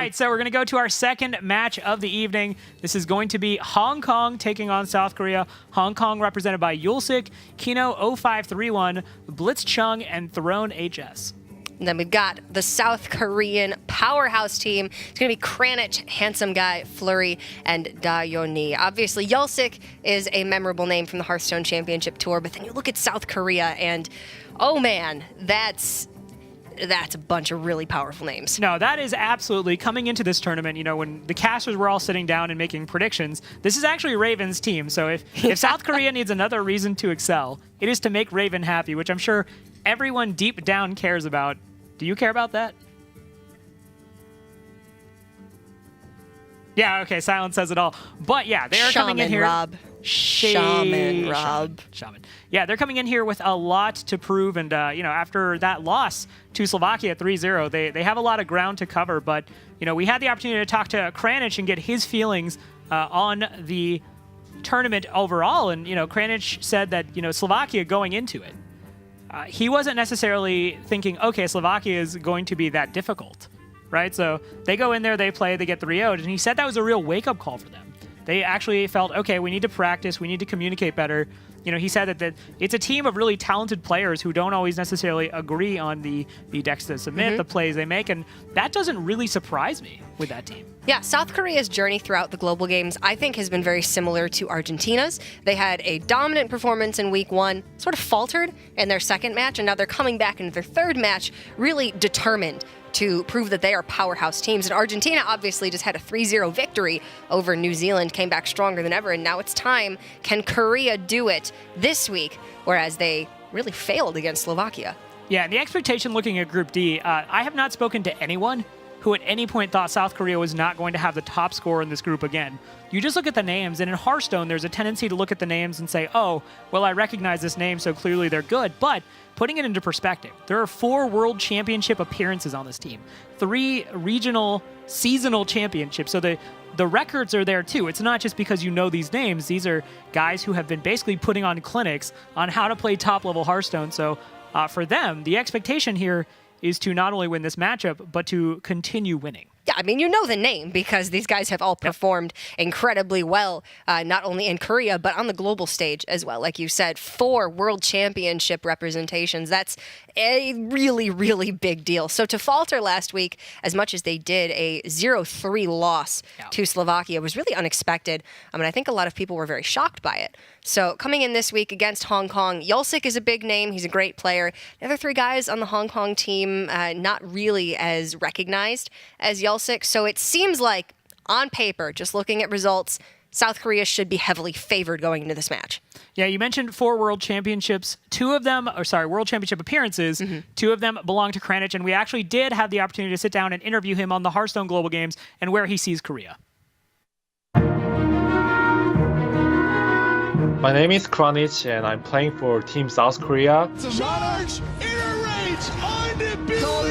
right, so we're going to go to our second match of the evening. This is going to be Hong Kong taking on South Korea. Hong Kong represented by Yulsik, Kino 0531, Blitz Chung, and Throne HS. And then we've got the South Korean powerhouse team. It's going to be Kranich, Handsome Guy, Flurry, and Da Yoni. Obviously, Yulsik is a memorable name from the Hearthstone Championship Tour, but then you look at South Korea and, oh man, that's a bunch of really powerful names. No, that is absolutely coming into this tournament. You know, when the casters were all sitting down and making predictions, this is actually Raven's team. So if South Korea needs another reason to excel, it is to make Raven happy, which I'm sure everyone deep down cares about. Do you care about that? Yeah, okay, silence says it all. But yeah, they are coming in here. Shaman Rob. Shaman. Yeah, they're coming in here with a lot to prove. And, you know, after that loss to Slovakia 3-0, they have a lot of ground to cover. But, you know, we had the opportunity to talk to Kranich and get his feelings on the tournament overall. And, you know, Kranich said that, you know, Slovakia going into it, he wasn't necessarily thinking, okay, Slovakia is going to be that difficult, right? So they go in there, they play, they get 3-0'd, and he said that was a real wake-up call for them. They actually felt, okay, we need to practice, we need to communicate better. You know, he said that it's a team of really talented players who don't always necessarily agree on the decks to submit, the plays they make, and that doesn't really surprise me with that team. Yeah, South Korea's journey throughout the global games, I think, has been very similar to Argentina's. They had a dominant performance in week one, sort of faltered in their second match, and now they're coming back into their third match, really determined to prove that they are powerhouse teams. And Argentina obviously just had a 3-0 victory over New Zealand, came back stronger than ever, and now it's time. Can Korea do it this week, whereas they really failed against Slovakia? Yeah, and the expectation looking at Group D, I have not spoken to anyone who at any point thought South Korea was not going to have the top score in this group again. You just look at the names, and in Hearthstone, there's a tendency to look at the names and say, oh, well, I recognize this name, so clearly they're good. But putting it into perspective, there are 4 World Championship appearances on this team, 3 regional seasonal championships. So the records are there, too. It's not just because you know these names. These are guys who have been basically putting on clinics on how to play top-level Hearthstone. So for them, the expectation here is to not only win this matchup, but to continue winning. Yeah, I mean, you know the name because these guys have all performed incredibly well, not only in Korea, but on the global stage as well. Like you said, 4 World Championship representations. That's a really, really big deal. So to falter last week, as much as they did, a 0-3 loss to Slovakia was really unexpected. I mean, I think a lot of people were very shocked by it. So coming in this week against Hong Kong, Yulsik is a big name. He's a great player. The other 3 guys on the Hong Kong team, not really as recognized as Yulsik. So it seems like, on paper, just looking at results, South Korea should be heavily favored going into this match. Yeah, you mentioned 4 World Championships. 2 of them, World Championship appearances. 2 of them belong to Kranich, and we actually did have the opportunity to sit down and interview him on the Hearthstone Global Games and where he sees Korea. My name is Kranich, and I'm playing for Team South Korea. Monarchs, inner range, unbelievable!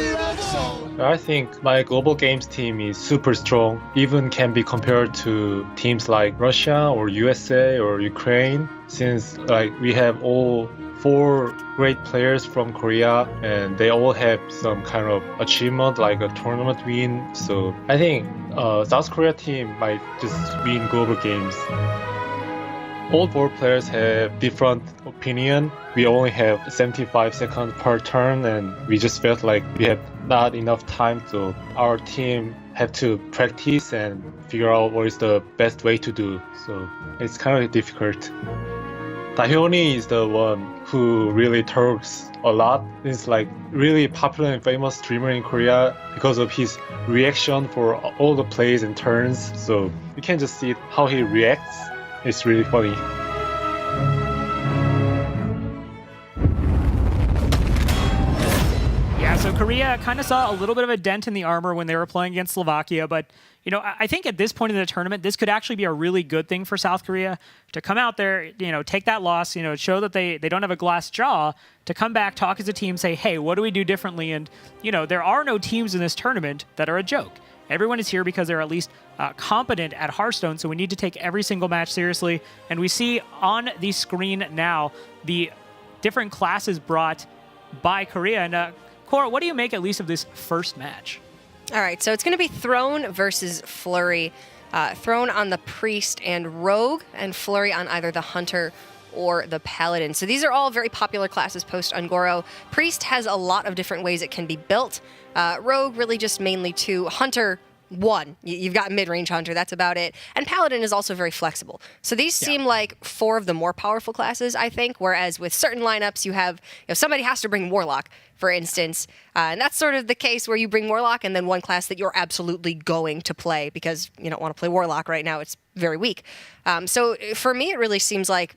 I think my global games team is super strong, even can be compared to teams like Russia or USA or Ukraine, since we have all 4 great players from Korea and they all have some kind of achievement like a tournament win. So I think South Korea team might just win global games. All 4 players have different opinion. We only have 75 seconds per turn, and we just felt like we had not enough time, so our team had to practice and figure out what is the best way to do. So it's kind of difficult. Dahyoni is the one who really talks a lot. He's like really popular and famous streamer in Korea because of his reaction for all the plays and turns. So you can just see how he reacts. It's really funny. Yeah, so Korea kind of saw a little bit of a dent in the armor when they were playing against Slovakia, but you know, I think at this point in the tournament, this could actually be a really good thing for South Korea to come out there, you know, take that loss, you know, show that they don't have a glass jaw, to come back, talk as a team, say, hey, what do we do differently? And, you know, there are no teams in this tournament that are a joke. Everyone is here because they're at least competent at Hearthstone, so we need to take every single match seriously. And we see on the screen now the different classes brought by Korea. And Cora, what do you make at least of this first match? All right, so it's going to be Throne versus Flurry. Throne on the Priest and Rogue, and Flurry on either the Hunter or the Paladin. So these are all very popular classes post-Ungoro. Priest has a lot of different ways it can be built. Rogue really just mainly 2. Hunter, 1. You've got mid-range Hunter, that's about it. And Paladin is also very flexible. So these seem like 4 of the more powerful classes, I think, whereas with certain lineups you have, somebody has to bring Warlock, for instance. And that's sort of the case where you bring Warlock and then one class that you're absolutely going to play because you don't want to play Warlock right now. It's very weak. So for me, it really seems like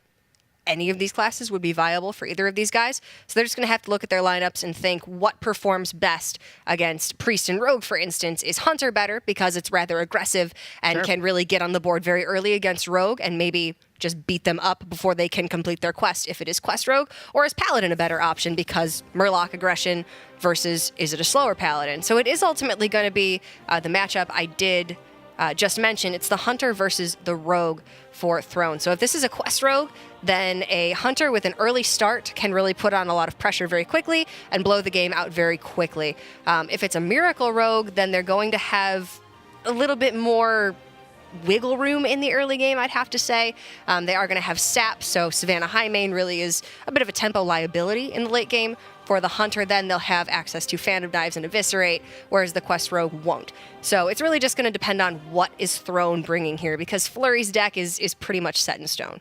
any of these classes would be viable for either of these guys. So they're just going to have to look at their lineups and think what performs best against Priest and Rogue, for instance. Is Hunter better because it's rather aggressive and can really get on the board very early against Rogue and maybe just beat them up before they can complete their quest if it is Quest Rogue? Or is Paladin a better option because Murloc aggression versus is it a slower Paladin? So it is ultimately going to be the matchup I did just mention. It's the Hunter versus the Rogue for Throne. So if this is a Quest Rogue, then a Hunter with an early start can really put on a lot of pressure very quickly and blow the game out very quickly. If it's a Miracle Rogue, then they're going to have a little bit more wiggle room in the early game, I'd have to say. They are going to have Sap, so Savannah Highmane really is a bit of a tempo liability in the late game. For the Hunter, then they'll have access to Phantom Dives and Eviscerate, whereas the Quest Rogue won't. So it's really just going to depend on what is Throne bringing here, because Flurry's deck is pretty much set in stone.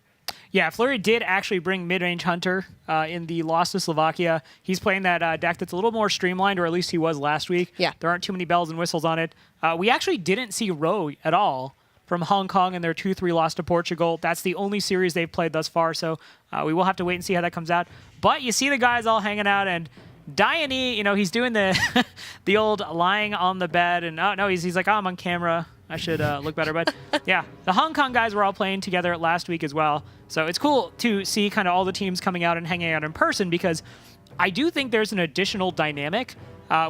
Yeah, Flurry did actually bring mid-range Hunter in the loss to Slovakia. He's playing that deck that's a little more streamlined, or at least he was last week. Yeah. There aren't too many bells and whistles on it. We actually didn't see Rogue at all from Hong Kong in their 2-3 loss to Portugal. That's the only series they've played thus far, so we will have to wait and see how that comes out. But you see the guys all hanging out, and Dione, he's doing the the old lying on the bed, and he's like, I'm on camera. I should look better. But yeah, the Hong Kong guys were all playing together last week as well. So it's cool to see kind of all the teams coming out and hanging out in person, because I do think there's an additional dynamic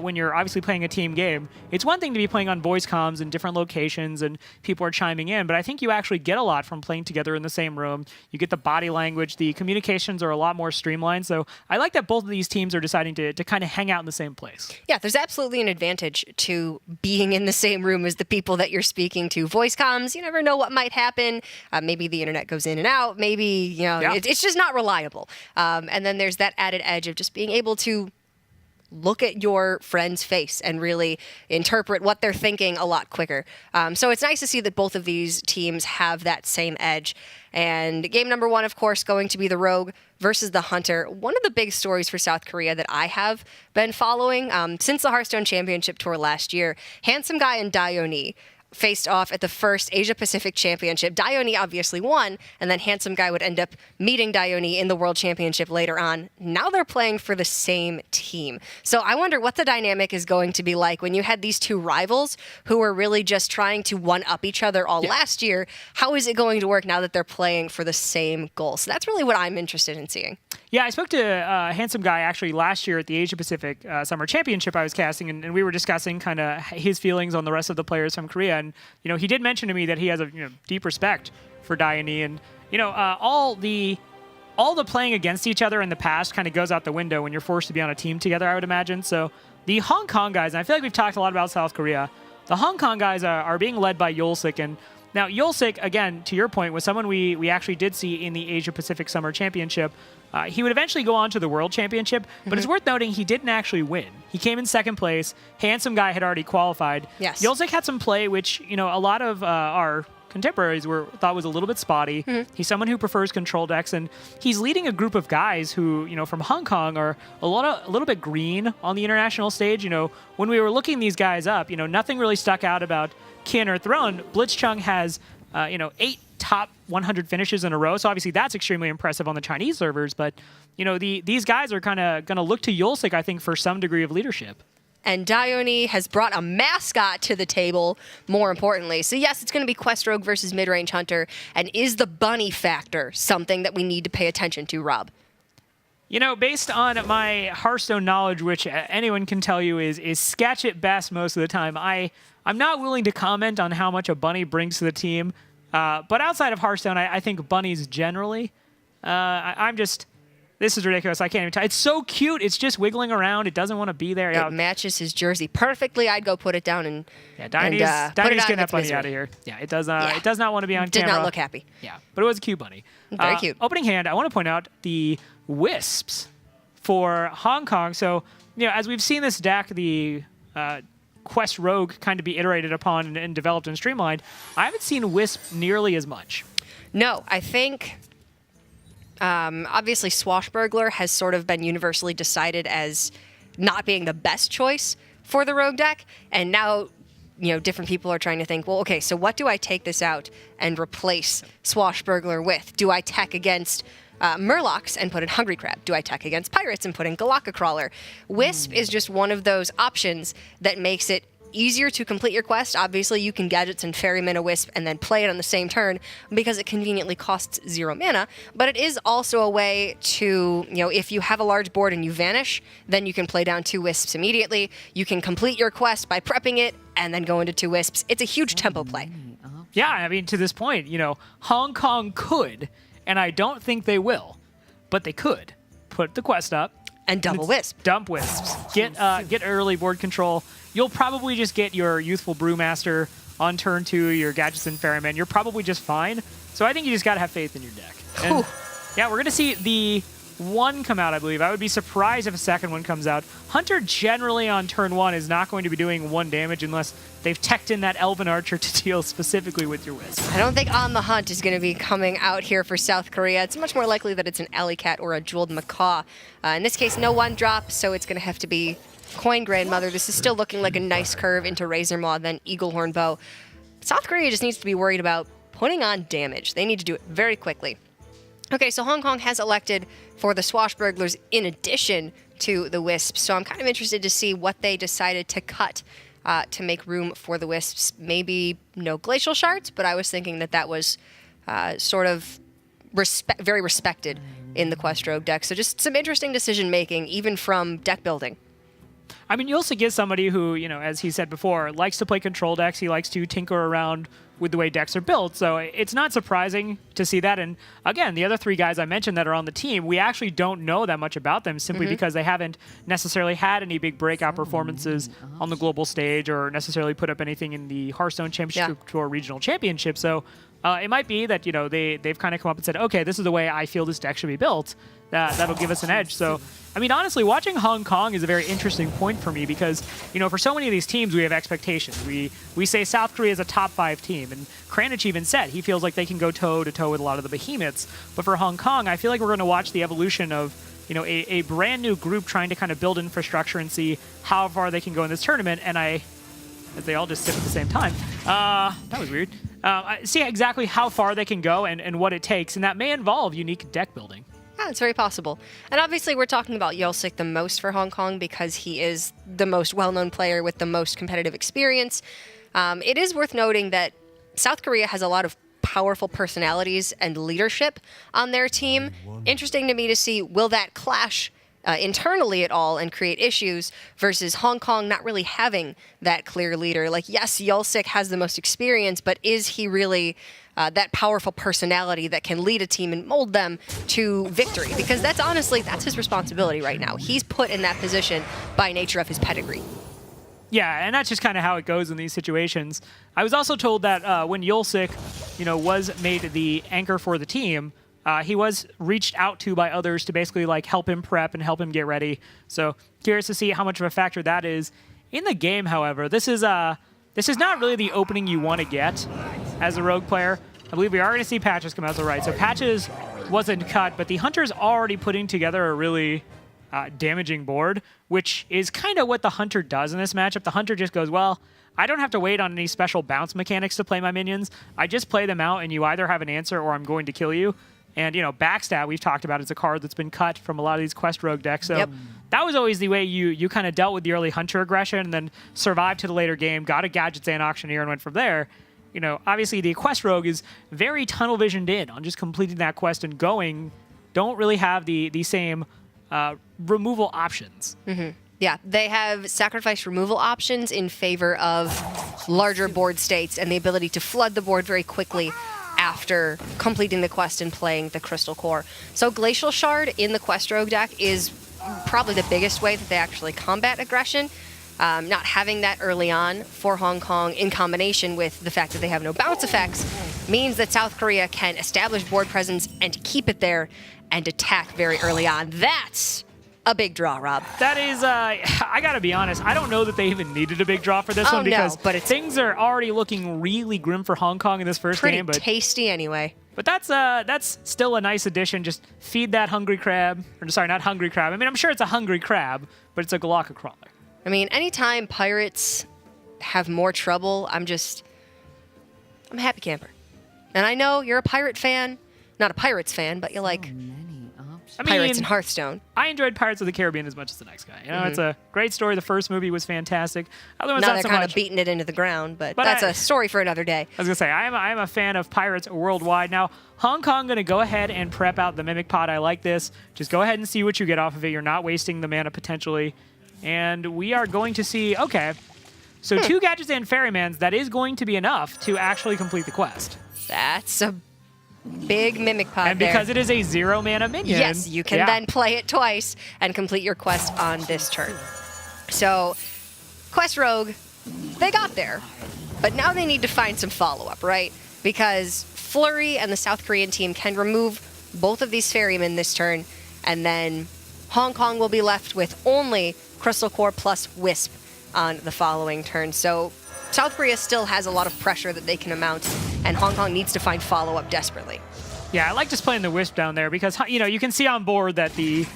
when you're obviously playing a team game. It's one thing to be playing on voice comms in different locations and people are chiming in, but I think you actually get a lot from playing together in the same room. You get the body language, the communications are a lot more streamlined. So I like that both of these teams are deciding to kind of hang out in the same place. Yeah, there's absolutely an advantage to being in the same room as the people that you're speaking to. Voice comms, you never know what might happen. Maybe the internet goes in and out. Maybe, it's just not reliable. And then there's that added edge of just being able to look at your friend's face and really interpret what they're thinking a lot quicker. So it's nice to see that both of these teams have that same edge. And game number 1, of course, going to be the Rogue versus the Hunter. One of the big stories for South Korea that I have been following since the Hearthstone Championship Tour last year, Handsome Guy and Dione faced off at the first Asia Pacific Championship. Dione obviously won, and then Handsome Guy would end up meeting Dione in the World Championship later on. Now they're playing for the same team. So I wonder what the dynamic is going to be like when you had these two rivals who were really just trying to one-up each other all last year. How is it going to work now that they're playing for the same goal? So that's really what I'm interested in seeing. Yeah, I spoke to Handsome Guy actually last year at the Asia Pacific Summer Championship I was casting, and we were discussing kind of his feelings on the rest of the players from Korea. And, he did mention to me that he has a deep respect for Dione. And, all the playing against each other in the past kind of goes out the window when you're forced to be on a team together, I would imagine. So the Hong Kong guys, and I feel like we've talked a lot about South Korea, the Hong Kong guys are being led by Yulsik. And now Yulsik, again, to your point, was someone we actually did see in the Asia Pacific Summer Championship. He would eventually go on to the World Championship, but it's worth noting he didn't actually win. He came in second place. Handsome Guy had already qualified. Yes. Yulsik had some play, which, a lot of our contemporaries thought was a little bit spotty. He's someone who prefers control decks, and he's leading a group of guys who, from Hong Kong are a little bit green on the international stage. When we were looking these guys up, nothing really stuck out about Kin or Throne. Blitzchung has 8 top 100 finishes in a row. So obviously that's extremely impressive on the Chinese servers. But, these guys are kind of going to look to Yulsik, I think, for some degree of leadership. And Dione has brought a mascot to the table, more importantly. So yes, it's going to be Quest Rogue versus Mid-Range Hunter. And is the bunny factor something that we need to pay attention to, Rob? Based on my Hearthstone knowledge, which anyone can tell you is sketch at best most of the time, I'm not willing to comment on how much a bunny brings to the team. But outside of Hearthstone, I think bunnies generally, This is ridiculous. I can't even tell. It's so cute. It's just wiggling around. It doesn't want to be there. It matches his jersey perfectly. I'd go put it down and Diney's getting that bunny out of here. Yeah, it does. It does not want to be on camera. Did not look happy. Yeah, but it was a cute bunny. Very cute. Opening hand. I want to point out the Wisps for Hong Kong. So as we've seen this deck, the Quest Rogue kind of be iterated upon and developed and streamlined. I haven't seen Wisp nearly as much. No, I think. Obviously, Swashbuckler has sort of been universally decided as not being the best choice for the Rogue deck. And now, different people are trying to think, well, okay, so what do I take this out and replace Swashbuckler with? Do I tech against Murlocs and put in Hungry Crab? Do I tech against Pirates and put in Galacta Crawler? Wisp is just one of those options that makes it easier to complete your quest. Obviously, you can Gadgets and Ferryman a Wisp and then play it on the same turn because it conveniently costs 0 mana. But it is also a way to, if you have a large board and you vanish, then you can play down 2 Wisps immediately. You can complete your quest by prepping it and then go into 2 Wisps. It's a huge tempo play. Yeah, I mean, to this point, Hong Kong could, and I don't think they will, but they could put the quest up. And double Wisp. Dump Wisps. Get early board control. You'll probably just get your Youthful Brewmaster on turn 2, your Gadgets and Ferryman. You're probably just fine. So I think you just got to have faith in your deck. And yeah, we're going to see the 1 come out, I believe. I would be surprised if a second one comes out. Hunter generally on turn 1 is not going to be doing 1 damage unless they've teched in that Elven Archer to deal specifically with your Wisp. I don't think On the Hunt is going to be coming out here for South Korea. It's much more likely that it's an Alley Cat or a Jeweled Macaw. In this case, no 1-drop, so it's going to have to be Coin Grandmother. This is still looking like a nice curve into Razor Maw, then Eaglehorn Bow. South Korea just needs to be worried about putting on damage. They need to do it very quickly. Okay, so Hong Kong has elected for the Swashburglers in addition to the Wisps, so I'm kind of interested to see what they decided to cut to make room for the Wisps. Maybe no Glacial Shards, but I was thinking that was sort of very respected in the Quest Rogue deck. So just some interesting decision-making, even from deck building. I mean, you also get somebody who, as he said before, likes to play control decks. He likes to tinker around with the way decks are built. So it's not surprising to see that. And again, the other 3 guys I mentioned that are on the team, we actually don't know that much about them simply because they haven't necessarily had any big breakout performances on the global stage or necessarily put up anything in the Hearthstone Championship or Regional Championship. So it might be that, they've kind of come up and said, okay, this is the way I feel this deck should be built. That'll give us an edge. So, I mean, honestly, watching Hong Kong is a very interesting point for me because, for so many of these teams, we have expectations. We say South Korea is a top 5 team, and Kranich even said he feels like they can go toe-to-toe with a lot of the behemoths. But for Hong Kong, I feel like we're going to watch the evolution of, a brand new group trying to kind of build infrastructure and see how far they can go in this tournament. And as they all just sip at the same time. That was weird. See exactly how far they can go and what it takes, and that may involve unique deck building. Yeah, it's very possible. And obviously we're talking about Yolsik the most for Hong Kong because he is the most well-known player with the most competitive experience. It is worth noting that South Korea has a lot of powerful personalities and leadership on their team. Interesting to me to see, will that clash internally at all and create issues versus Hong Kong not really having that clear leader? Like, yes, Yolsik has the most experience, but is he really that powerful personality that can lead a team and mold them to victory? Because that's his responsibility right now. He's put in that position by nature of his pedigree. Yeah, and that's just kind of how it goes in these situations. I was also told that when Yolsik, was made the anchor for the team, he was reached out to by others to basically help him prep and help him get ready. So curious to see how much of a factor that is in the game. However, this is not really the opening you want to get as a Rogue player. I believe we are going to see Patches come out to the right. So Patches wasn't cut, but the Hunter's already putting together a really damaging board, which is kind of what the Hunter does in this matchup. The Hunter just goes, well, I don't have to wait on any special bounce mechanics to play my minions. I just play them out, and you either have an answer or I'm going to kill you. And, Backstab, we've talked about, is a card that's been cut from a lot of these Quest Rogue decks. So that was always the way you kind of dealt with the early Hunter aggression and then survived to the later game, got a Gadgets and Auctioneer, and went from there. Obviously the Quest Rogue is very tunnel visioned in on just completing that quest and going. Don't really have the same removal options. Mm-hmm. Yeah, they have sacrifice removal options in favor of larger board states and the ability to flood the board very quickly after completing the quest and playing the Crystal Core. So Glacial Shard in the Quest Rogue deck is probably the biggest way that they actually combat aggression. Not having that early on for Hong Kong in combination with the fact that they have no bounce effects means that South Korea can establish board presence and keep it there and attack very early on. That's a big draw, Rob. That is, I gotta be honest, I don't know that they even needed a big draw for this one because things are already looking really grim for Hong Kong in this first game. But tasty anyway. But that's still a nice addition. Just feed that hungry crab. Or sorry, not hungry crab. I mean, I'm sure it's a hungry crab, but it's a Galaka crawler. I mean, anytime pirates have more trouble, I'm a happy camper. And I know you're a pirate fan. Not a Pirates fan, but you like Pirates and Hearthstone. I enjoyed Pirates of the Caribbean as much as the next guy. You know, it's a great story. The first movie was fantastic. Other ones now not they're so kind much. of beating it into the ground, but that's a story for another day. I was gonna say I'm a fan of Pirates worldwide. Now Hong Kong gonna go ahead and prep out the Mimic Pod. I like this. Just go ahead and see what you get off of it. You're not wasting the mana potentially, and we are going to see. Okay, so 2 gadgets and ferrymans. That is going to be enough to actually complete the quest. That's a big Mimic Pod and because it is a 0 mana minion. Yes, you can then play it twice and complete your quest on this turn. So, Quest Rogue, they got there, but now they need to find some follow-up, right? Because Flurry and the South Korean team can remove both of these ferrymen this turn, and then Hong Kong will be left with only Crystal Core plus Wisp on the following turn. So South Korea still has a lot of pressure that they can mount, and Hong Kong needs to find follow-up desperately. Yeah, I like just playing the Wisp down there because, you know, you can see on board that the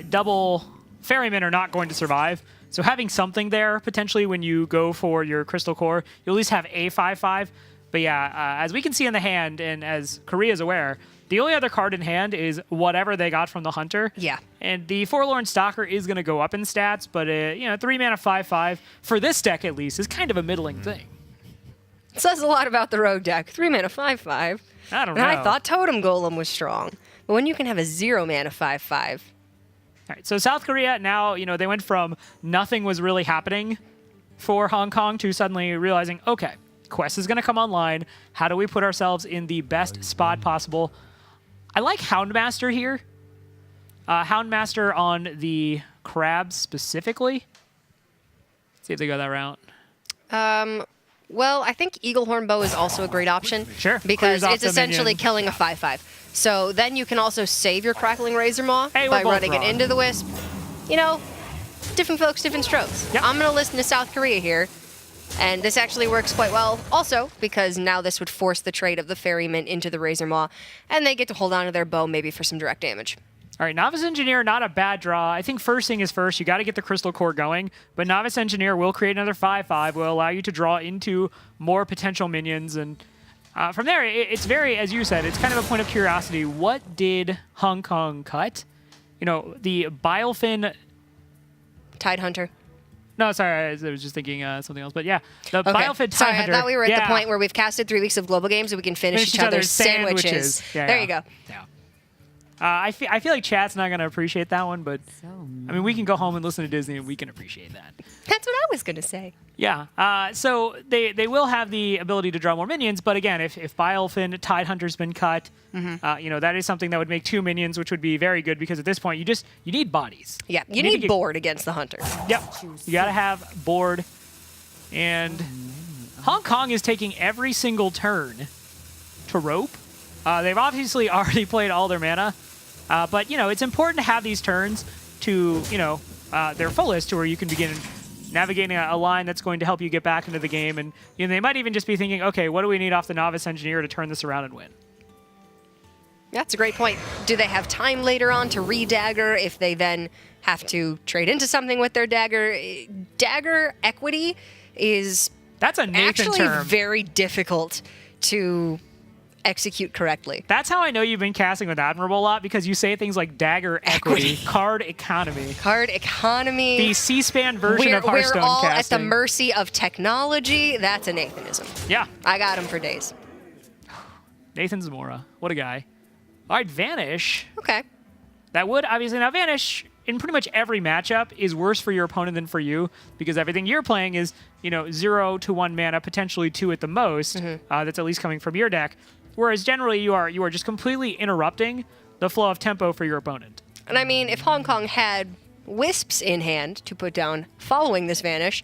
double ferrymen are not going to survive. So having something there, potentially when you go for your Crystal Core, you'll at least have a 5/5. But yeah, as we can see in the hand, and as Korea's aware, the only other card in hand is whatever they got from the Hunter. Yeah. And the Forlorn Stalker is going to go up in stats, but, you know, 3 mana 5/5, for this deck at least, is kind of a middling thing. It says a lot about the Rogue deck. 3 mana 5/5. I don't know. And I thought Totem Golem was strong. But when you can have a 0 mana 5/5. All right, so South Korea now, you know, they went from nothing was really happening for Hong Kong to suddenly realizing, okay, quest is going to come online. How do we put ourselves in the best spot possible? I like Houndmaster here. Houndmaster on the crabs specifically. See if they go that route. Well, I think Eaglehorn Bow is also a great option. Sure. Because it's essentially killing a 5/5. So then you can also save your Crackling Razor Maw by running it into the Wisp. You know, different folks, different strokes. Yep. I'm going to listen to South Korea here. And this actually works quite well also because now this would force the trade of the Ferryman into the Razor Maw. And they get to hold on to their bow maybe for some direct damage. All right, Novice Engineer, not a bad draw. I think first thing is first. You got to get the Crystal Core going, but Novice Engineer will create another 5/5, will allow you to draw into more potential minions, and from there, it's very, as you said, it's kind of a point of curiosity. What did Hong Kong cut? You know, the Bilefin... Tidehunter. No, sorry, I was just thinking something else, but yeah, the Bilefin Tidehunter. Sorry, I thought we were at the point where we've casted 3 weeks of global games and we can finish each other's sandwiches. Yeah, there you go. Yeah. I feel like chat's not going to appreciate that one, but I mean, we can go home and listen to Disney and we can appreciate that. That's what I was going to say. Yeah. So they will have the ability to draw more minions, but again, if Bilefin Tidehunter's been cut, you know, that is something that would make 2 minions, which would be very good because at this point you need bodies. Yeah, you need board against the Hunter. Yep. You got to have board, and Hong Kong is taking every single turn to rope. They've obviously already played all their mana, but, you know, it's important to have these turns to, you know, their fullest to where you can begin navigating a line that's going to help you get back into the game. And, you know, they might even just be thinking, okay, what do we need off the Novice Engineer to turn this around and win? That's a great point. Do they have time later on to re-dagger if they then have to trade into something with their dagger? Dagger equity is that's a Nathan actually term. Very difficult to execute correctly. That's how I know you've been casting with Admirable a lot, because you say things like dagger equity, card economy. Card economy. The C-SPAN version of Hearthstone We're all casting. at the mercy of technology. That's a Nathanism. Yeah. I got him for days. Nathan Zamora. What a guy. All right, Vanish. Okay. That would, obviously, now Vanish, in pretty much every matchup, is worse for your opponent than for you, because everything you're playing is, you know, 0 to 1 mana, potentially 2 at the most. That's at least coming from your deck. Whereas generally you are just completely interrupting the flow of tempo for your opponent. And I mean, if Hong Kong had Wisps in hand to put down following this Vanish,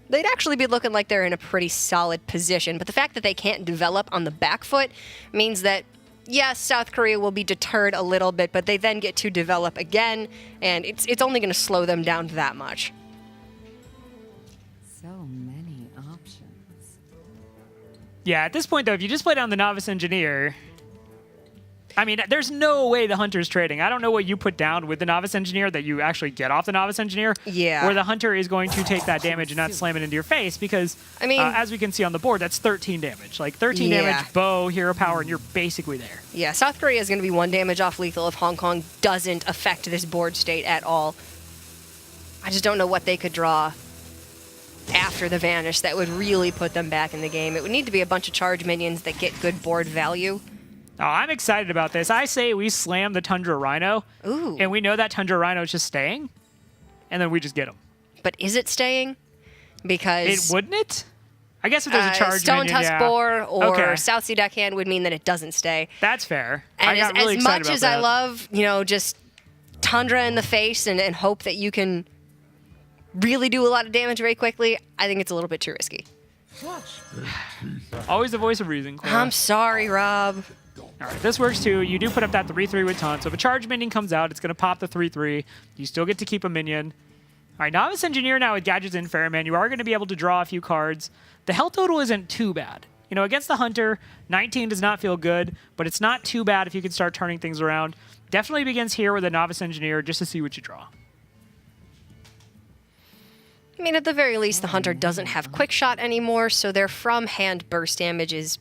they'd actually be looking like they're in a pretty solid position. But the fact that they can't develop on the back foot means that, yes, South Korea will be deterred a little bit, but they then get to develop again, and it's only going to slow them down that much. So many options. Yeah, at this point, though, if you just play down the Novice Engineer, I mean, there's no way the Hunter's trading. I don't know what you put down with the Novice Engineer that you actually get off the Novice Engineer. Yeah. Where the Hunter is going to take that damage and not slam it into your face because, I mean, as we can see on the board, that's 13 damage. Like, 13 Yeah. damage, bow, hero power, and you're basically there. Yeah, South Korea is going to be 1 damage off lethal if Hong Kong doesn't affect this board state at all. I just don't know what they could draw after the Vanish that would really put them back in the game. It would need to be a bunch of charge minions that get good board value. Oh, I'm excited about this. I say we slam the Tundra Rhino, Ooh. and we know that Tundra Rhino is just staying, and then we just get him. But is it staying? Because Wouldn't it? I guess if there's a charge Stone minion, Tusk yeah. Boar or Okay. South Sea Deckhand would mean that it doesn't stay. That's fair. And I got really as excited much about as that. I love, just Tundra in the face and hope that you can really do a lot of damage very quickly, I think it's a little bit too risky. Always the voice of reason, Cora. I'm sorry, Rob. All right, this works too. You do put up that 3/3 with taunt. So if a charge minion comes out, it's going to pop the 3/3. You still get to keep a minion. All right, Novice Engineer now with Gadgets and Ferryman. You are going to be able to draw a few cards. The health total isn't too bad. Against the Hunter, 19 does not feel good, but it's not too bad if you can start turning things around. Definitely begins here with a Novice Engineer just to see what you draw. I mean, at the very least, the Hunter doesn't have Quick Shot anymore, so their from-hand burst damage is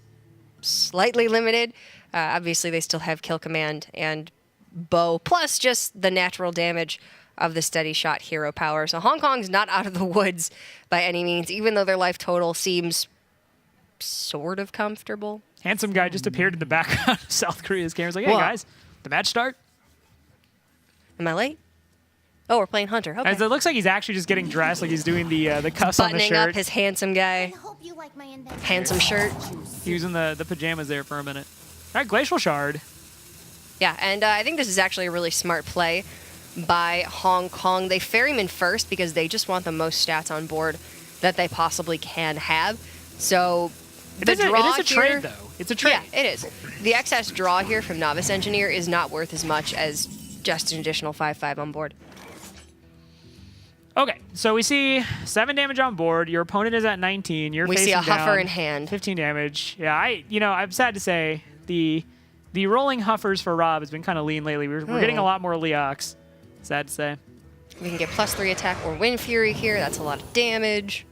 slightly limited. Obviously, they still have Kill Command and Bow, plus just the natural damage of the Steady Shot hero power. So Hong Kong's not out of the woods by any means, even though their life total seems sort of comfortable. Handsome guy just appeared in the background of South Korea's camera. He's like, hey, What? guys, the match start? Am I late? Oh, we're playing Hunter. Okay. As it looks like he's actually just getting dressed, like he's doing the cuffs on the Buttoning shirt. up his handsome guy. Hope you like my invention. Handsome shirt. He was in the pajamas there for a minute. All right, Glacial Shard. Yeah, and I think this is actually a really smart play by Hong Kong. They Ferryman first because they just want the most stats on board that they possibly can have. So the draw it is a here, trade, though. It's a trade. Yeah, it is. The excess draw here from Novice Engineer is not worth as much as just an additional 5/5 on board. Okay, so we see 7 damage on board. Your opponent is at 19. You're We facing see a Huffer down in hand. 15 damage. Yeah, I'm sad to say the rolling Huffers for Rob has been kind of lean lately. We're getting a lot more Leox. Sad to say. We can get +3 attack or Wind Fury here. That's a lot of damage.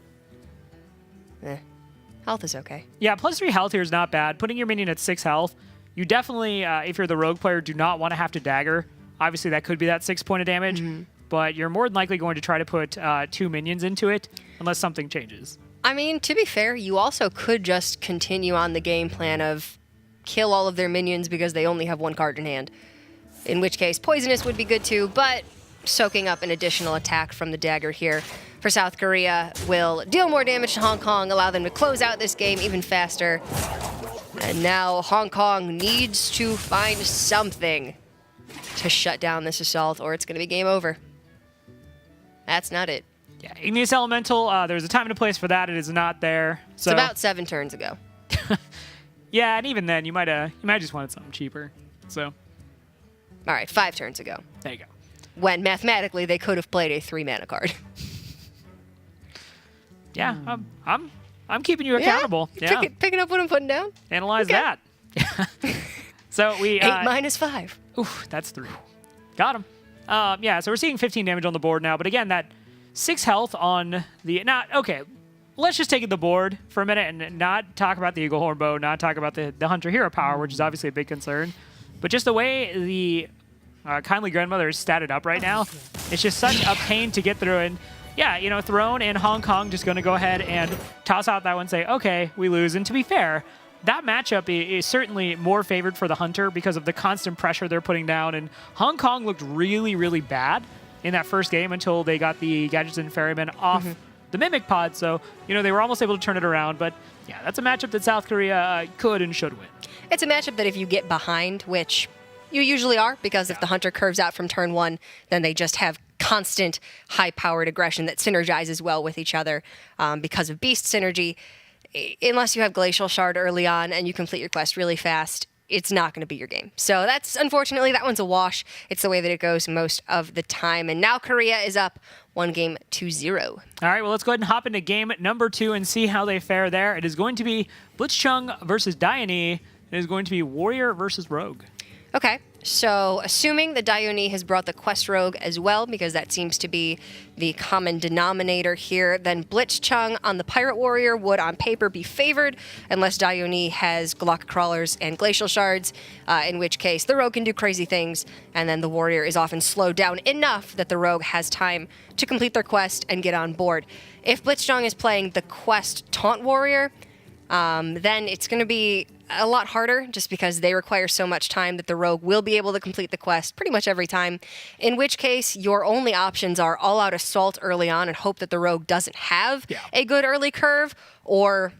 Health is okay. Yeah, +3 health here is not bad. Putting your minion at 6 health, you definitely, if you're the rogue player, do not want to have to dagger. Obviously, that could be that 6 point of damage, but you're more than likely going to try to put 2 minions into it unless something changes. I mean, to be fair, you also could just continue on the game plan of kill all of their minions because they only have 1 card in hand. In which case, Poisonous would be good too, but soaking up an additional attack from the dagger here for South Korea will deal more damage to Hong Kong, allow them to close out this game even faster. And now Hong Kong needs to find something to shut down this assault, or it's going to be game over. That's not it. Yeah, Igneous Elemental, there's a time and a place for that. It is not there. So, It's about 7 turns ago. yeah, and even then, you might just wanted something cheaper. So, All right, 5 turns ago. there you go. When mathematically they could have played a 3-mana card. Yeah, I'm keeping you accountable. Yeah, Picking up what I'm putting down. analyze Okay. that. So we 8 minus 5. Oof, that's 3. Got him. Yeah, so we're seeing 15 damage on the board now, but again, that 6 health on the... Okay, let's just take it the board for a minute and not talk about the Eagle Horn Bow, not talk about the Hunter Hero power, which is obviously a big concern, but just the way the Kindly Grandmother is statted up right now, it's just such a pain to get through. And yeah, Throne and Hong Kong just going to go ahead and toss out that one and say, okay, we lose. And to be fair, that matchup is certainly more favored for the Hunter because of the constant pressure they're putting down. And Hong Kong looked really, really bad in that first game until they got the Gadgets and Ferryman off the Mimic pod, so they were almost able to turn it around. But yeah, that's a matchup that South Korea could and should win. It's a matchup that if you get behind, which you usually are, because if the Hunter curves out from turn 1, then they just have constant high-powered aggression that synergizes well with each other because of Beast synergy. Unless you have Glacial Shard early on and you complete your quest really fast, it's not going to be your game. So that's, unfortunately, that one's a wash. It's the way that it goes most of the time. And now Korea is up 1-2-0. All right, well, let's go ahead and hop into game number 2 and see how they fare there. It is going to be Blitzchung versus Dione. It is going to be Warrior versus Rogue. Okay, so assuming that Dione has brought the Quest Rogue as well, because that seems to be the common denominator here, then Blitzchung on the Pirate Warrior would on paper be favored, unless Dione has Glock Crawlers and Glacial Shards, in which case the Rogue can do crazy things, and then the Warrior is often slowed down enough that the Rogue has time to complete their quest and get on board. If Blitzchung is playing the Quest Taunt Warrior, then it's going to be a lot harder just because they require so much time that the Rogue will be able to complete the quest pretty much every time, in which case your only options are all-out assault early on and hope that the Rogue doesn't have a good early curve, or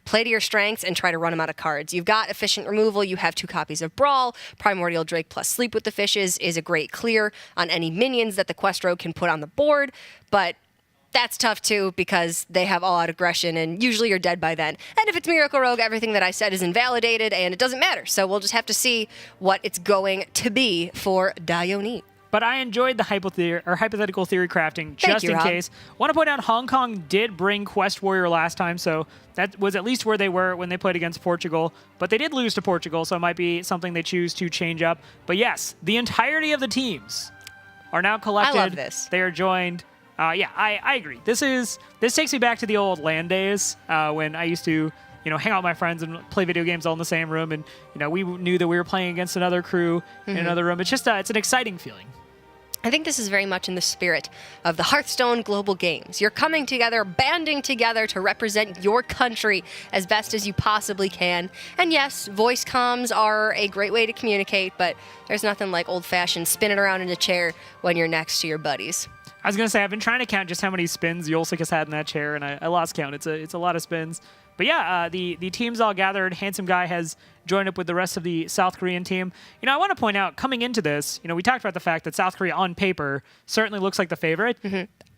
play to your strengths and try to run them out of cards. You've got efficient removal, you have 2 copies of Brawl, Primordial Drake plus Sleep with the Fishes is a great clear on any minions that the Quest Rogue can put on the board, but that's tough too because they have all-out aggression and usually you're dead by then. And if it's Miracle Rogue, everything that I said is invalidated and it doesn't matter. So we'll just have to see what it's going to be for Dione. But I enjoyed the hypothetical theory crafting just in case. Want to point out Hong Kong did bring Quest Warrior last time, so that was at least where they were when they played against Portugal. But they did lose to Portugal, so it might be something they choose to change up. But yes, the entirety of the teams are now collected. I love this. They are joined. I agree. This takes me back to the old LAN days when I used to, hang out with my friends and play video games all in the same room, and we knew that we were playing against another crew in another room. It's just it's an exciting feeling. I think this is very much in the spirit of the Hearthstone Global Games. You're coming together, banding together to represent your country as best as you possibly can. And yes, voice comms are a great way to communicate, but there's nothing like old-fashioned spinning around in a chair when you're next to your buddies. I was going to say, I've been trying to count just how many spins Yolsik has had in that chair, and I lost count. It's a lot of spins. But yeah, the teams all gathered. Handsome Guy has joined up with the rest of the South Korean team. I want to point out, coming into this, we talked about the fact that South Korea on paper certainly looks like the favorite.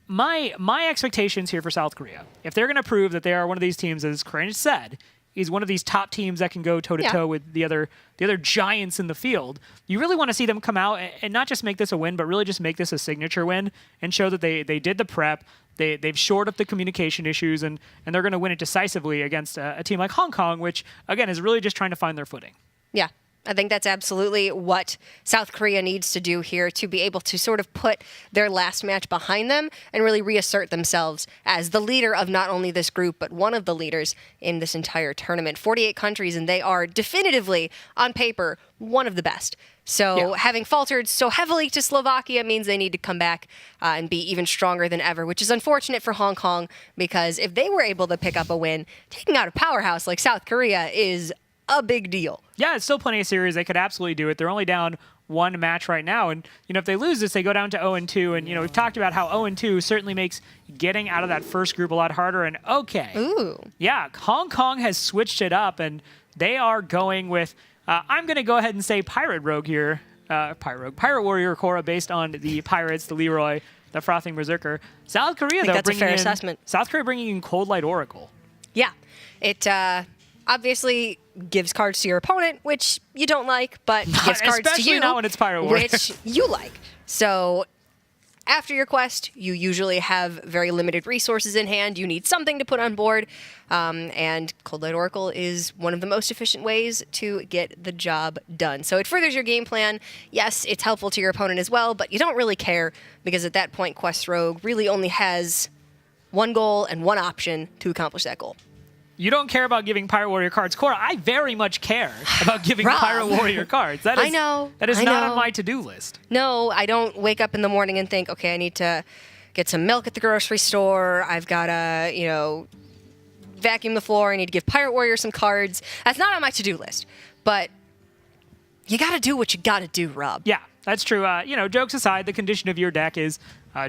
My expectations here for South Korea, if they're going to prove that they are one of these teams, as Kranich said, is one of these top teams that can go toe-to-toe with the other giants in the field, you really want to see them come out and not just make this a win, but really just make this a signature win and show that they did the prep, they've shored up the communication issues, and they're going to win it decisively against a team like Hong Kong, which, again, is really just trying to find their footing. Yeah. I think that's absolutely what South Korea needs to do here to be able to sort of put their last match behind them and really reassert themselves as the leader of not only this group, but one of the leaders in this entire tournament. 48 countries, and they are definitively, on paper, one of the best. So having faltered so heavily to Slovakia means they need to come back and be even stronger than ever, which is unfortunate for Hong Kong because if they were able to pick up a win, taking out a powerhouse like South Korea is a big deal. Yeah, it's still plenty of series. They could absolutely do it. They're only down 1 match right now. And, if they lose this, they go down to 0-2. And, we've talked about how 0-2 certainly makes getting out of that first group a lot harder. And, yeah, Hong Kong has switched it up, and they are going with, I'm going to go ahead and say Pirate Rogue here. Pirate Warrior Korra based on the Pirates, the Leroy, the Frothing Berserker. South Korea, though, that's a fair assessment. South Korea bringing in Cold Light Oracle. Yeah, it obviously gives cards to your opponent, which you don't like, but gives cards to you, not when it's Pirate Warrior, which you like. So after your quest, you usually have very limited resources in hand. You need something to put on board, and Cold Light Oracle is one of the most efficient ways to get the job done. So it furthers your game plan. Yes, it's helpful to your opponent as well, but you don't really care because at that point, Quest Rogue really only has one goal and one option to accomplish that goal. You don't care about giving Pirate Warrior cards. Korra, I very much care about giving Rob. Pirate Warrior cards. That is, I know. That is I not know. on my to-do list. No, I don't wake up in the morning and think, okay, I need to get some milk at the grocery store. I've got to, vacuum the floor. I need to give Pirate Warrior some cards. That's not on my to-do list. But you got to do what you got to do, Rob. Yeah, that's true. Jokes aside, the condition of your deck is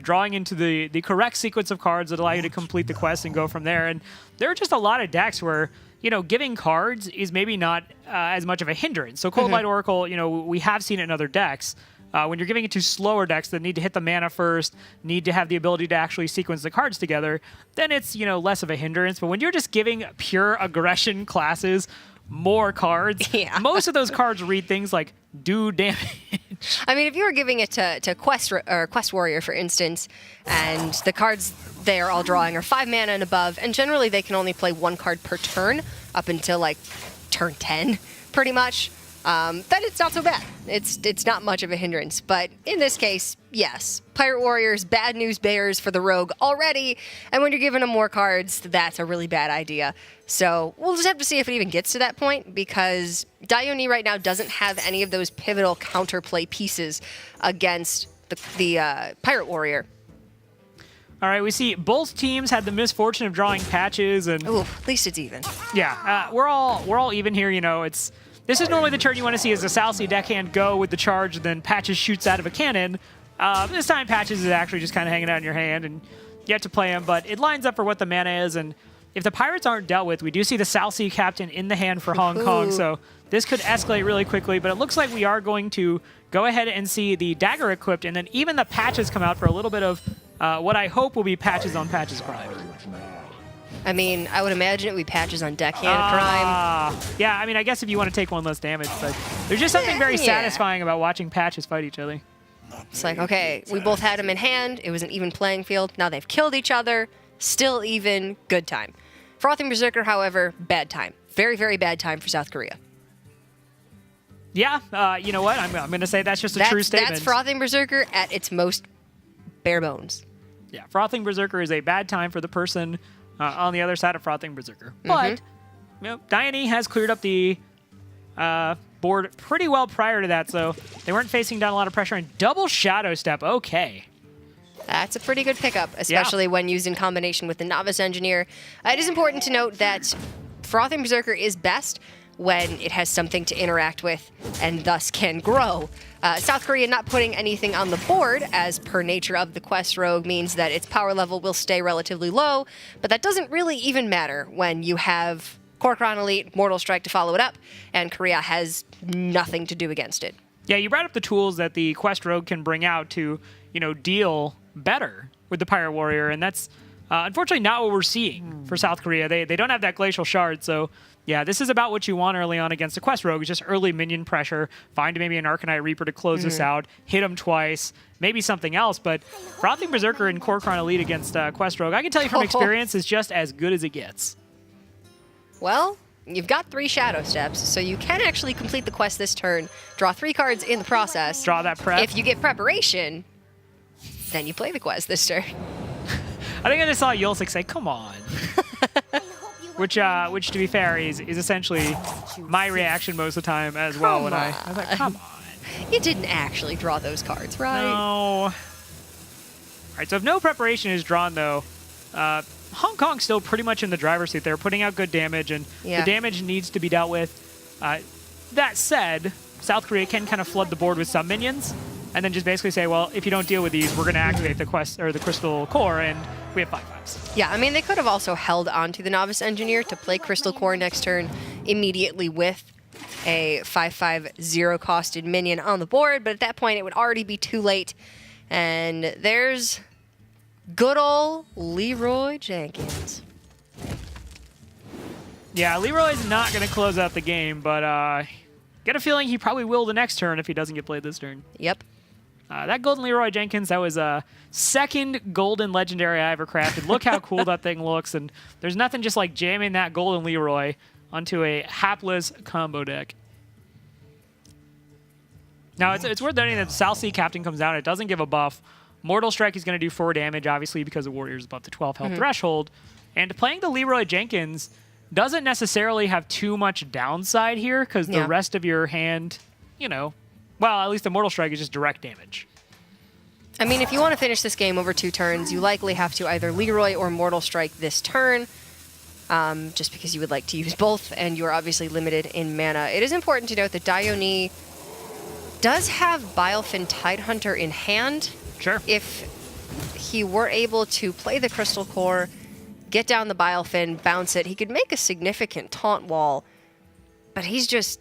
drawing into the correct sequence of cards that allow you to complete the quest and go from there. And there are just a lot of decks where, giving cards is maybe not as much of a hindrance. So Cold Light Oracle, we have seen it in other decks. When you're giving it to slower decks that need to hit the mana first, need to have the ability to actually sequence the cards together, then it's, less of a hindrance. But when you're just giving pure aggression classes more cards, most of those cards read things like do damage. I mean, if you were giving it to Quest Warrior, for instance, and the cards they are all drawing are 5 mana and above, and generally they can only play 1 card per turn up until like turn 10, pretty much. Then it's not so bad. It's not much of a hindrance. But in this case, yes, Pirate Warriors, bad news bears for the Rogue already. And when you're giving them more cards, that's a really bad idea. So we'll just have to see if it even gets to that point, because Dione right now doesn't have any of those pivotal counterplay pieces against the Pirate Warrior. All right, we see both teams had the misfortune of drawing patches, and Ooh, at least it's even. yeah, we're all even here. This is normally the turn you want to see as a Salsi deckhand go with the charge, and then Patches shoots out of a cannon. This time Patches is actually just kind of hanging out in your hand, and you have to play him, but it lines up for what the mana is, and if the Pirates aren't dealt with, we do see the Salsi captain in the hand for Hong Kong, so this could escalate really quickly, but it looks like we are going to go ahead and see the dagger equipped, and then even the Patches come out for a little bit of what I hope will be Patches on Patches Prime. I mean, I would imagine it would be Patches on Deckhand Prime. Yeah, I mean, I guess if you want to take one less damage, but there's just something very satisfying about watching Patches fight each other. It's like, okay, we both had them in hand. It was an even playing field. Now they've killed each other. Still even. Good time. Frothing Berserker, however, bad time. Very, very bad time for South Korea. Yeah, you know what? I'm going to say that's just a true statement. That's Frothing Berserker at its most bare bones. Yeah, Frothing Berserker is a bad time for the person on the other side of Frothing Berserker. But, Dione has cleared up the board pretty well prior to that, so they weren't facing down a lot of pressure. And double Shadow Step, okay. That's a pretty good pickup, especially when used in combination with the Novice Engineer. It is important to note that Frothing Berserker is best when it has something to interact with and thus can grow. South Korea not putting anything on the board, as per nature of the Quest Rogue, means that its power level will stay relatively low, but that doesn't really even matter when you have Kor'kron Elite, Mortal Strike to follow it up, and Korea has nothing to do against it. Yeah, you brought up the tools that the Quest Rogue can bring out to, deal better with the Pirate Warrior, and that's unfortunately not what we're seeing for South Korea. They don't have that Glacial Shard, so yeah, this is about what you want early on against a Quest Rogue, just early minion pressure, find maybe an Arcanite Reaper to close this out, hit him twice, maybe something else, but Frothing Berserker and Kor'kron Elite against Quest Rogue, I can tell you from experience, is just as good as it gets. Well, you've got 3 Shadow Steps, so you can actually complete the quest this turn, draw 3 cards in the process. Draw that prep. If you get preparation, then you play the quest this turn. I think I just saw Yulsik say, come on. Which, to be fair, is essentially my reaction most of the time as well. When I was like, come on. You didn't actually draw those cards, right? No. All right, so if no preparation is drawn, though, Hong Kong's still pretty much in the driver's seat. They're putting out good damage, and the damage needs to be dealt with. That said, South Korea can kind of flood the board with some minions, and then just basically say, well, if you don't deal with these, we're going to activate the quest or the Crystal Core, and we have 5/5s. Yeah, I mean, they could have also held on to the Novice Engineer to play Crystal Core next turn immediately with a 5/5 0-costed minion on the board, but at that point, it would already be too late. And there's good old Leroy Jenkins. Yeah, Leroy's not going to close out the game, but get a feeling he probably will the next turn if he doesn't get played this turn. Yep. That Golden Leroy Jenkins, that was a second Golden Legendary I ever crafted. Look how cool that thing looks, and there's nothing just like jamming that Golden Leroy onto a hapless combo deck. Now, it's worth noting that the South Sea Captain comes down. It doesn't give a buff. Mortal Strike is going to do 4 damage, obviously, because the Warrior is above the 12 health threshold. And playing the Leroy Jenkins doesn't necessarily have too much downside here, because the rest of your hand, well, at least the Mortal Strike is just direct damage. I mean, if you want to finish this game over 2 turns, you likely have to either Leroy or Mortal Strike this turn, just because you would like to use both, and you're obviously limited in mana. It is important to note that Dione does have Bilefin Tidehunter in hand. Sure. If he were able to play the Crystal Core, get down the Bilefin, bounce it, he could make a significant taunt wall, but he's just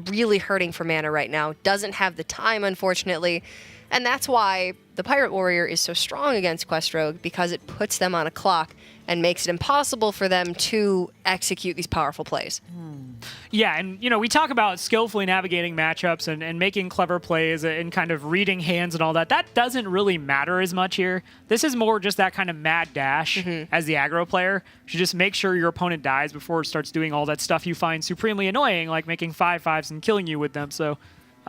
really hurting for mana right now. Doesn't have the time, unfortunately, and that's why the Pirate Warrior is so strong against Quest Rogue, because it puts them on a clock and makes it impossible for them to execute these powerful plays. Yeah, and we talk about skillfully navigating matchups and making clever plays and kind of reading hands and all that. That doesn't really matter as much here. This is more just that kind of mad dash as the aggro player. You should just make sure your opponent dies before it starts doing all that stuff you find supremely annoying, like making 5/5s and killing you with them. So,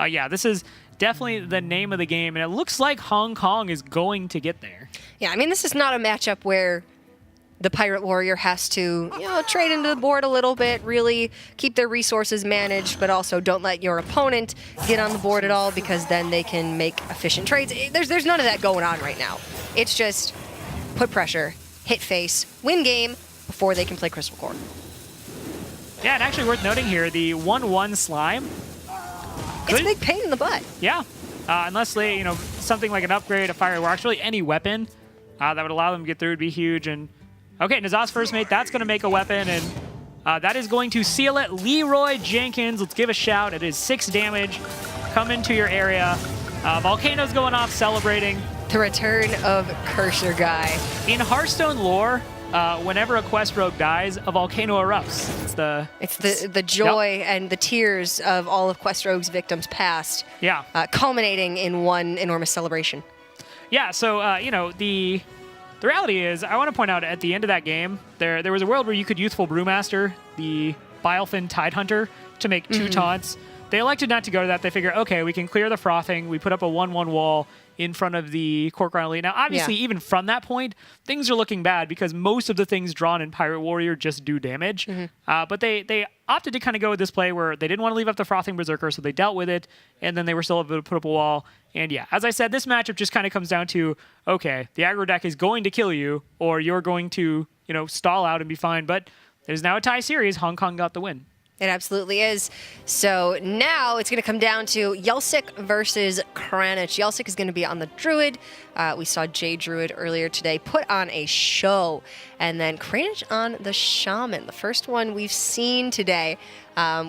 yeah, this is definitely the name of the game, and it looks like Hong Kong is going to get there. Yeah, I mean, this is not a matchup where the Pirate Warrior has to, trade into the board a little bit, really keep their resources managed, but also don't let your opponent get on the board at all, because then they can make efficient trades. There's none of that going on right now. It's just put pressure, hit face, win game before they can play Crystal Core. Yeah, and actually worth noting here, the 1/1 slime. It's a big pain in the butt. Yeah, unless they, something like an upgrade, a fire, or actually any weapon that would allow them to get through would be huge. And okay, Nazat's first mate, that's going to make a weapon, and that is going to seal it. Leroy Jenkins, let's give a shout. It is 6 damage. Come into your area. Volcano's going off, celebrating. The return of Cursor Guy. In Hearthstone lore, whenever a Quest Rogue dies, a volcano erupts. It's the joy and the tears of all of Quest Rogue's victims past. Yeah. Culminating in one enormous celebration. Yeah, so, the reality is, I want to point out at the end of that game, there was a world where you could Youthful Brewmaster, the Bilefin Tidehunter, to make 2 taunts. They elected not to go to that. They figure, okay, we can clear the frothing. We put up a 1/1 wall in front of the Corcoran Elite. Now, obviously, even from that point, things are looking bad because most of the things drawn in Pirate Warrior just do damage. But they opted to kind of go with this play where they didn't want to leave up the Frothing Berserker, so they dealt with it, and then they were still able to put up a wall. And yeah, as I said, this matchup just kind of comes down to, okay, the aggro deck is going to kill you, or you're going to, stall out and be fine. But there's now a tie series. Hong Kong got the win. It absolutely is. So now it's going to come down to Yelsik versus Kranich. Yelsik is going to be on the Druid. We saw Jay Druid earlier today put on a show. And then Kranich on the Shaman. The first one we've seen today.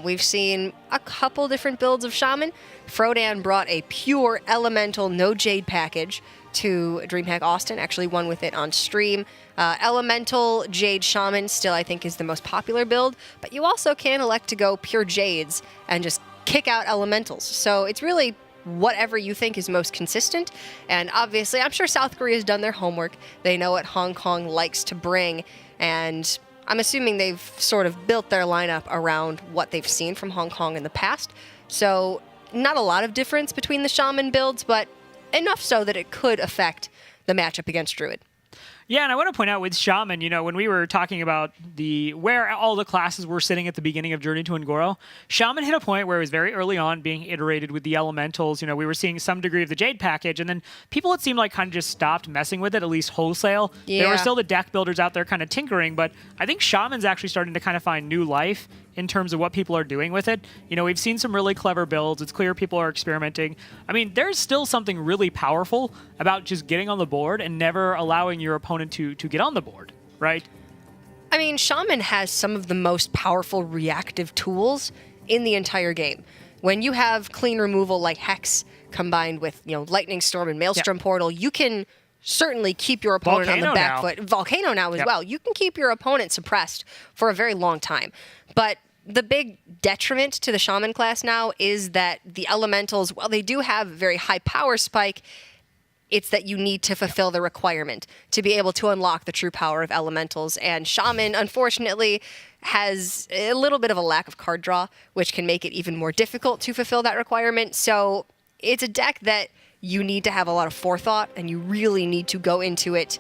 We've seen a couple different builds of Shaman. Frodan brought a pure elemental no Jade package to DreamHack Austin, actually won with it on stream. Elemental Jade Shaman still, I think, is the most popular build, but you also can elect to go pure Jades and just kick out Elementals. So it's really whatever you think is most consistent. And obviously, I'm sure South Korea's done their homework. They know what Hong Kong likes to bring, and I'm assuming they've sort of built their lineup around what they've seen from Hong Kong in the past. So not a lot of difference between the Shaman builds, but enough so that it could affect the matchup against Druid. Yeah, and I want to point out with Shaman, when we were talking about where all the classes were sitting at the beginning of Journey to Ngoro, Shaman hit a point where it was very early on being iterated with the elementals. We were seeing some degree of the Jade package, and then people, it seemed like, kind of just stopped messing with it, at least wholesale. Yeah. There were still the deck builders out there kind of tinkering, but I think Shaman's actually starting to kind of find new life in terms of what people are doing with it. We've seen some really clever builds. It's clear people are experimenting. I mean, there's still something really powerful about just getting on the board and never allowing your opponent to get on the board, right? I mean, Shaman has some of the most powerful reactive tools in the entire game. When you have clean removal like Hex combined with, Lightning Storm and Maelstrom Portal, you can certainly keep your opponent on the back foot. Volcano now as well. You can keep your opponent suppressed for a very long time. But the big detriment to the Shaman class now is that the Elementals, while they do have a very high power spike, it's that you need to fulfill the requirement to be able to unlock the true power of Elementals. And Shaman, unfortunately, has a little bit of a lack of card draw, which can make it even more difficult to fulfill that requirement. So it's a deck that you need to have a lot of forethought, and you really need to go into it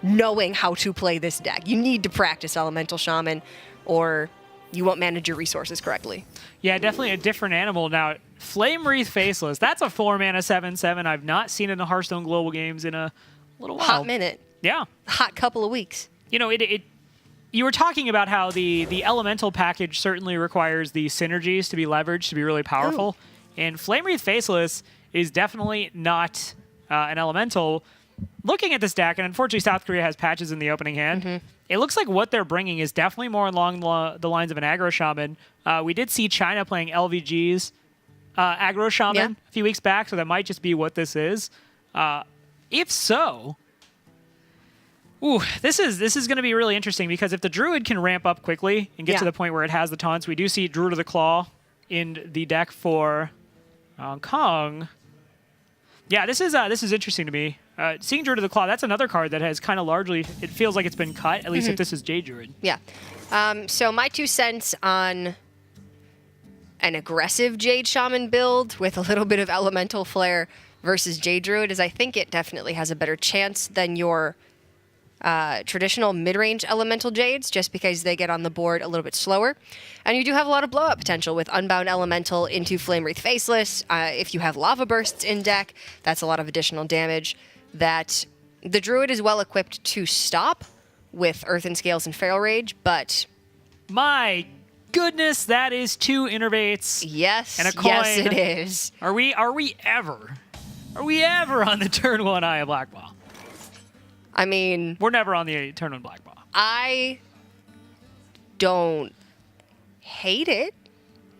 knowing how to play this deck. You need to practice Elemental Shaman, or you won't manage your resources correctly. Yeah, definitely a different animal. Now, Flame Wreath Faceless, that's a 4-mana 7/7. I've not seen it in the Hearthstone Global Games in a little while. Hot minute. Yeah. Hot couple of weeks. You were talking about how the Elemental package certainly requires the synergies to be leveraged to be really powerful. Ooh. And Flame Wreath Faceless is definitely not an Elemental, looking at this deck, and unfortunately South Korea has patches in the opening hand, it looks like what they're bringing is definitely more along the lines of an aggro shaman. We did see China playing LVG's aggro shaman a few weeks back, so that might just be what this is. If so, this is going to be really interesting, because if the Druid can ramp up quickly and get to the point where it has the taunts, we do see Druid of the Claw in the deck for Hong Kong. Yeah, this is interesting to me. Seeing Druid of the Claw, that's another card that has kind of largely, it feels like it's been cut, at least if this is Jade Druid. Yeah. So my 2 cents on an aggressive Jade Shaman build with a little bit of Elemental Flare versus Jade Druid is I think it definitely has a better chance than your traditional mid-range Elemental Jades, just because they get on the board a little bit slower. And you do have a lot of blowout potential with Unbound Elemental into Flame Wreath Faceless. If you have Lava Bursts in deck, that's a lot of additional damage that the Druid is well equipped to stop with Earthen Scales and Feral Rage, but... My goodness, that is 2 Innervates. Yes, and a coin. yes it is. Are we ever on the turn 1 Eye of Black Ball? I mean... We're never on the turn 1 Black Ball. I don't hate it.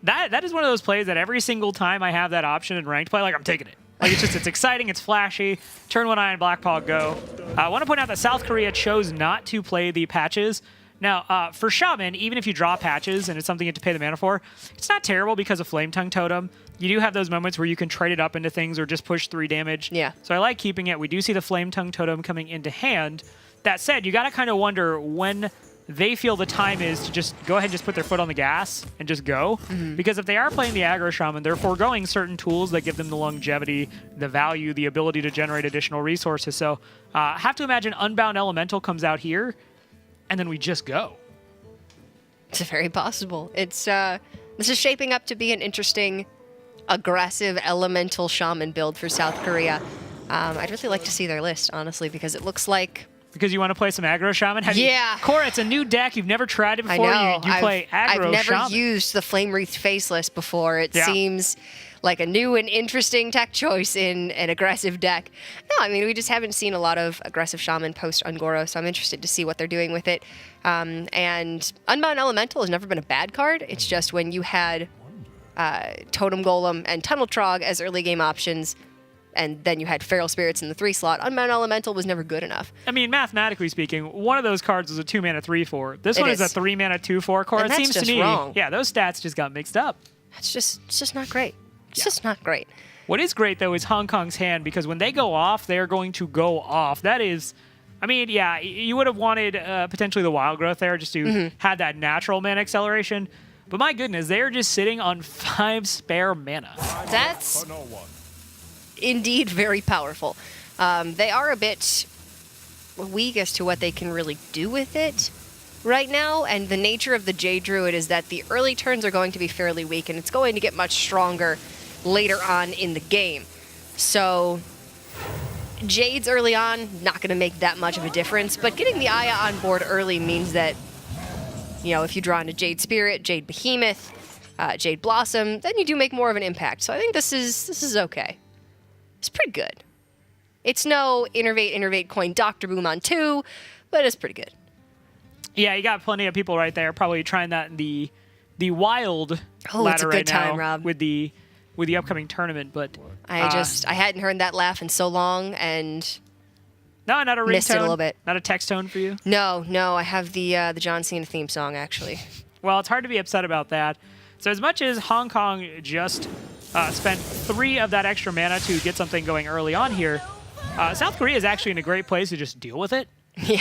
That is one of those plays that every single time I have that option in ranked play, like, I'm taking it. Like, it's exciting, it's flashy. Turn 1 Eye and Black Paw go. I want to point out that South Korea chose not to play the patches. Now, for Shaman, even if you draw patches and it's something you have to pay the mana for, it's not terrible because of Flame Tongue Totem. You do have those moments where you can trade it up into things or just push 3 damage. Yeah. So I like keeping it. We do see the Flame Tongue Totem coming into hand. That said, you got to kind of wonder when they feel the time is to just go ahead and just put their foot on the gas and just go. Because if they are playing the aggro shaman, they're foregoing certain tools that give them the longevity, the value, the ability to generate additional resources. So have to imagine Unbound Elemental comes out here, and then we just go. It's very possible. It's this is shaping up to be an interesting, aggressive Elemental Shaman build for South Korea. I'd really like to see their list, honestly, because it looks like... Because you want to play some aggro shaman? Cora, it's a new deck. You've never tried it before. I know. You play aggro shaman. I've never used the Flame Wreath Faceless before. It seems like a new and interesting tech choice in an aggressive deck. No, I mean, we just haven't seen a lot of aggressive shaman post Ungoro, so I'm interested to see what they're doing with it. And Unbound Elemental has never been a bad card. It's just when you had Totem Golem and Tunnel Trog as early game options, and then you had Feral Spirits in the 3 slot, Unbound Elemental was never good enough. I mean, mathematically speaking, one of those cards was a 2-mana 3/4. This one is a 3-mana 2/4 card. And it seems that's to me, wrong. yeah, those stats just got mixed up. It's just not great. It's just not great. What is great, though, is Hong Kong's hand, because when they go off, they are going to go off. That is... I mean, yeah, you would have wanted potentially the Wild Growth there just to have that natural mana acceleration. But my goodness, they are just sitting on 5 spare mana. That's indeed very powerful. They are a bit weak as to what they can really do with it right now, and the nature of the Jade Druid is that the early turns are going to be fairly weak, and it's going to get much stronger later on in the game. So Jades early on, not going to make that much of a difference, but getting the Aya on board early means that, you know, if you draw into Jade Spirit, Jade Behemoth, Jade Blossom, then you do make more of an impact. So I think this is okay. It's pretty good. It's no Innervate Coin Dr. Boom on 2, but it's pretty good. Yeah, you got plenty of people right there probably trying that in the wild ladder right now Rob. with the upcoming tournament, but I hadn't heard that laugh in so long, and no, not a ringtone, missed it a little bit. Not a text tone for you. No, I have the John Cena theme song actually. Well, it's hard to be upset about that. So as much as Hong Kong just spent 3 of that extra mana to get something going early on here, South Korea is actually in a great place to just deal with it. Yeah.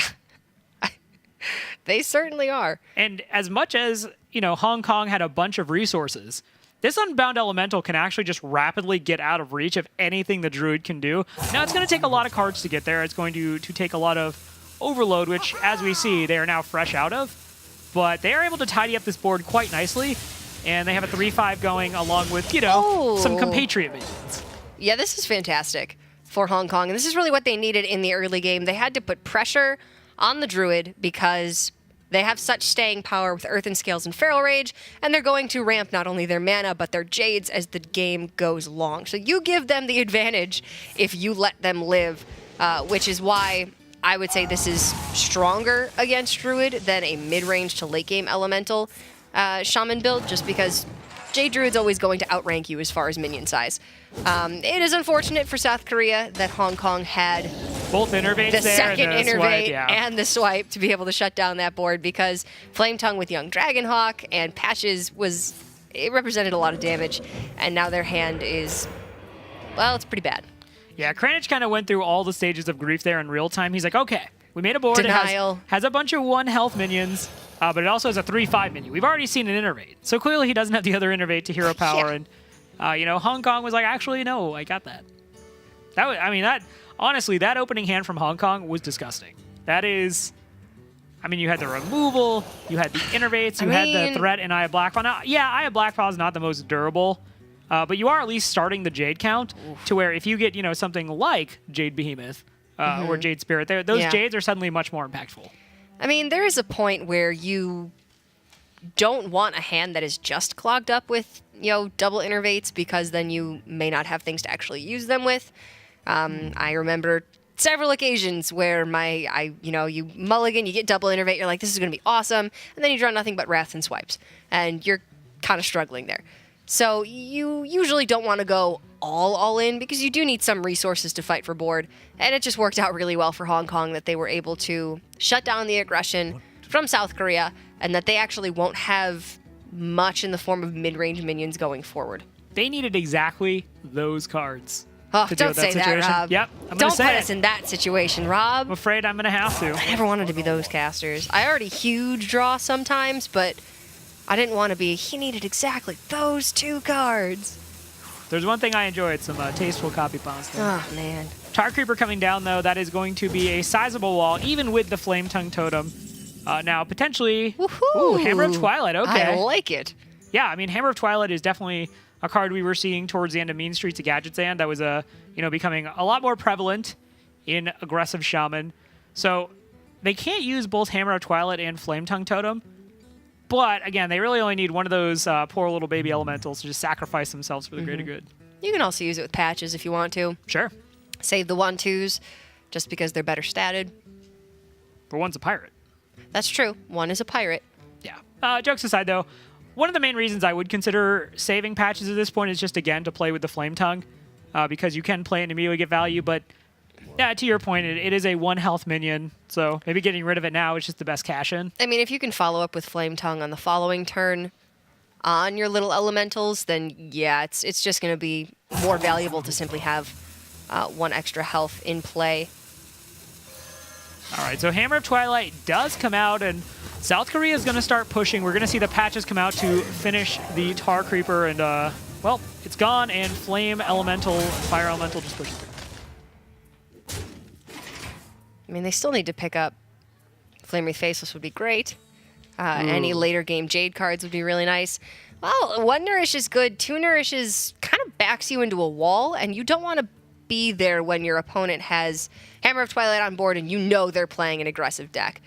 They certainly are. And as much as, you know, Hong Kong had a bunch of resources, this Unbound Elemental can actually just rapidly get out of reach of anything the Druid can do. Now, it's going to take a lot of cards to get there. It's going to take a lot of overload, which, as we see, they are now fresh out of. But they are able to tidy up this board quite nicely, and they have a 3/5 going along with, you know, some compatriot minions. Yeah, this is fantastic for Hong Kong, and this is really what they needed in the early game. They had to put pressure on the Druid because they have such staying power with Earthen Scales and Feral Rage, and they're going to ramp not only their mana, but their Jades as the game goes long. So you give them the advantage if you let them live which is why I would say this is stronger against Druid than a mid-range to late-game Elemental Shaman build, just because Jade Druid's always going to outrank you as far as minion size. It is unfortunate for South Korea that Hong Kong had Both innervates the there second and the innervate swipe, yeah. and the swipe to be able to shut down that board, because Flame Tongue with Young Dragonhawk and Patches it represented a lot of damage, and now their hand is, well, it's pretty bad. Yeah, Kranich kind of went through all the stages of grief there in real time. He's like, okay, we made a board. Denial. It has a bunch of 1 health minions, but it also has a 3/5 minion. We've already seen an innervate. So clearly he doesn't have the other innervate to hero power. Yeah. And, Hong Kong was like, actually, no, I got that. Honestly, that opening hand from Hong Kong was disgusting. That is, you had the removal, you had the innervates, you had the threat in Eye of Blackpaw. Now, yeah, Eye of Blackpaw is not the most durable, but you are at least starting the Jade count to where if you get, something like Jade Behemoth or Jade Spirit, those Jades are suddenly much more impactful. There is a point where you don't want a hand that is just clogged up with, double innervates, because then you may not have things to actually use them with. I remember several occasions where you mulligan, you get double innervate, you're like, this is going to be awesome, and then you draw nothing but wraths and swipes, and you're kind of struggling there. So you usually don't want to go all in, because you do need some resources to fight for board, and it just worked out really well for Hong Kong that they were able to shut down the aggression from South Korea, and that they actually won't have much in the form of mid-range minions going forward. They needed exactly those cards. Oh, to deal don't with say that, situation. Rob. Yep, I'm Don't gonna put say us it. in that situation, Rob. I'm afraid I'm going to have to. I never wanted to be those casters. I already huge draw sometimes, but I didn't want to be. He needed exactly those 2 cards. There's one thing I enjoyed, some tasteful copy pasta. Oh, man. Tar Creeper coming down, though, that is going to be a sizable wall, even with the Flame Tongue Totem. Now, potentially... Woohoo! Ooh, Hammer of Twilight, okay. I like it. Yeah, Hammer of Twilight is definitely a card we were seeing towards the end of Mean Streets of Gadget's End that was becoming a lot more prevalent in aggressive Shaman. So they can't use both Hammer of Twilight and Flame Tongue Totem. But, again, they really only need one of those poor little baby elementals to just sacrifice themselves for the greater good. You can also use it with patches if you want to. Sure. Save the 1/2s just because they're better statted. But one's a pirate. That's true. One is a pirate. Yeah. Jokes aside, though, one of the main reasons I would consider saving patches at this point is just, again, to play with the Flame Tongue, because you can play it and immediately get value. But, yeah, to your point, it is a 1 health minion, so maybe getting rid of it now is just the best cash-in. If you can follow up with Flame Tongue on the following turn on your little elementals, then, yeah, it's just going to be more valuable to simply have 1 extra health in play. All right, so Hammer of Twilight does come out, and South Korea is going to start pushing. We're going to see the patches come out to finish the Tar Creeper, and, well, it's gone, and Flame Elemental, Fire Elemental just pushes through. They still need to pick up Flame Wreath Faceless would be great. Any later game Jade cards would be really nice. Well, 1 Nourish is good. 2 Nourishes kind of backs you into a wall, and you don't want to be there when your opponent has Hammer of Twilight on board and you know they're playing an aggressive deck.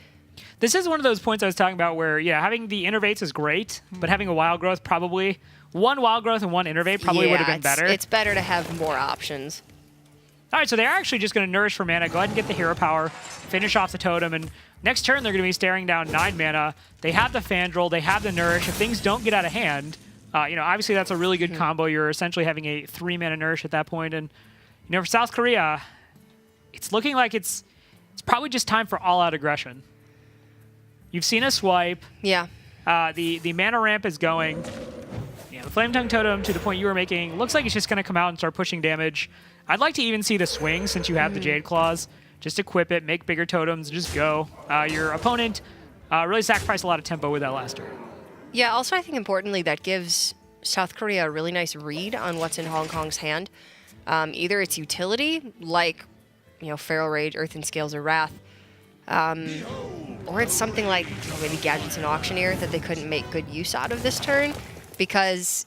This is one of those points I was talking about where, yeah, having the innervates is great, but having a Wild Growth probably... 1 Wild Growth and 1 innervate probably would have been better. It's better to have more options. All right, so they're actually just going to Nourish for mana, go ahead and get the hero power, finish off the totem, and next turn they're going to be staring down 9 mana. They have the Fandral, they have the Nourish. If things don't get out of hand, obviously that's a really good combo. You're essentially having a 3 mana Nourish at that point, and for South Korea, it's looking like it's probably just time for all-out aggression. You've seen a swipe. Yeah. The mana ramp is going. The Flame Tongue Totem, to the point you were making, looks like it's just going to come out and start pushing damage. I'd like to even see the swing since you have the Jade Claws. Just equip it, make bigger totems, just go. Your opponent really sacrificed a lot of tempo with that last turn. Yeah, also I think importantly that gives South Korea a really nice read on what's in Hong Kong's hand. Either its utility, like Feral Rage, Earthen Scales, or Wrath, or it's something like maybe Gadgets and Auctioneer that they couldn't make good use out of this turn, because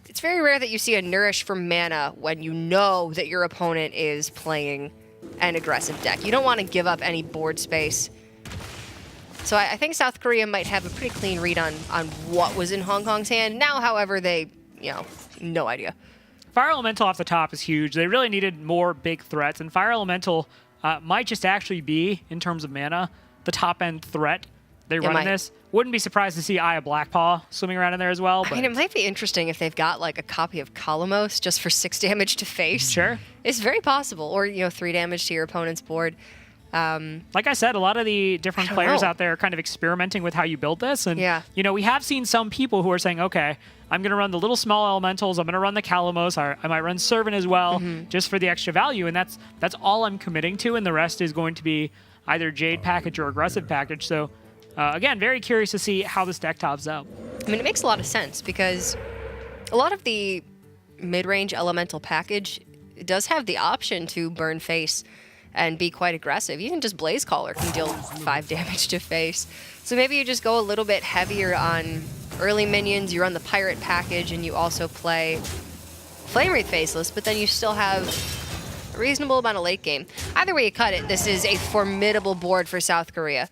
it's very rare that you see a Nourish for mana when you know that your opponent is playing an aggressive deck. You don't want to give up any board space. So I think South Korea might have a pretty clean read on what was in Hong Kong's hand. Now, however, they, no idea. Fire Elemental off the top is huge. They really needed more big threats, and Fire Elemental might just actually be, in terms of mana, the top-end threat they run in might. this. Wouldn't be surprised to see Eye of Blackpaw swimming around in there as well. I But mean, it might be interesting if they've got like a copy of Kalamos just for 6 damage to face. Sure. It's very possible. Or, 3 damage to your opponent's board. Like I said, a lot of the different I don't players know. out there are kind of experimenting with how you build this. And, Yeah. we have seen some people who are saying, okay, I'm going to run the little small elementals. I'm going to run the Kalamos. I might run Servant as well, just for the extra value. And that's all I'm committing to. And the rest is going to be either Jade package or aggressive package. So, again, very curious to see how this deck tops out. I mean, it makes a lot of sense because a lot of the mid-range elemental package does have the option to burn face and be quite aggressive. Even just Blaze Caller can deal 5 damage to face. So maybe you just go a little bit heavier on early minions, you run the Pirate package, and you also play Flame Wraith Faceless, but then you still have a reasonable amount of late game. Either way you cut it, this is a formidable board for South Korea.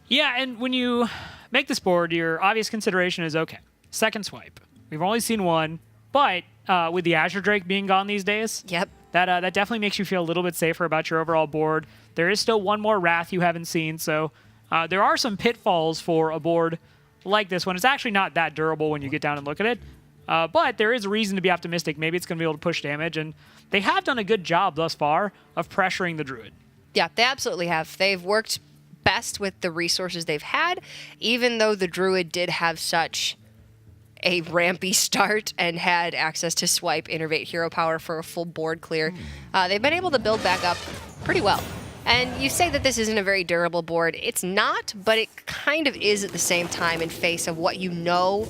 Yeah, and when you make this board, your obvious consideration is, okay, second swipe. We've only seen one, but with the Azure Drake being gone these days, Yep. that definitely makes you feel a little bit safer about your overall board. There is still one more Wrath you haven't seen, so there are some pitfalls for a board like this one. It's actually not that durable when you get down and look at it, but there is reason to be optimistic. Maybe it's going to be able to push damage, and they have done a good job thus far of pressuring the Druid. Yeah, they absolutely have. They've worked best with the resources they've had, even though the Druid did have such a rampy start and had access to swipe, innervate, hero power for a full board clear. They've been able to build back up pretty well. And you say that this isn't a very durable board. It's not, but it kind of is at the same time in face of what you know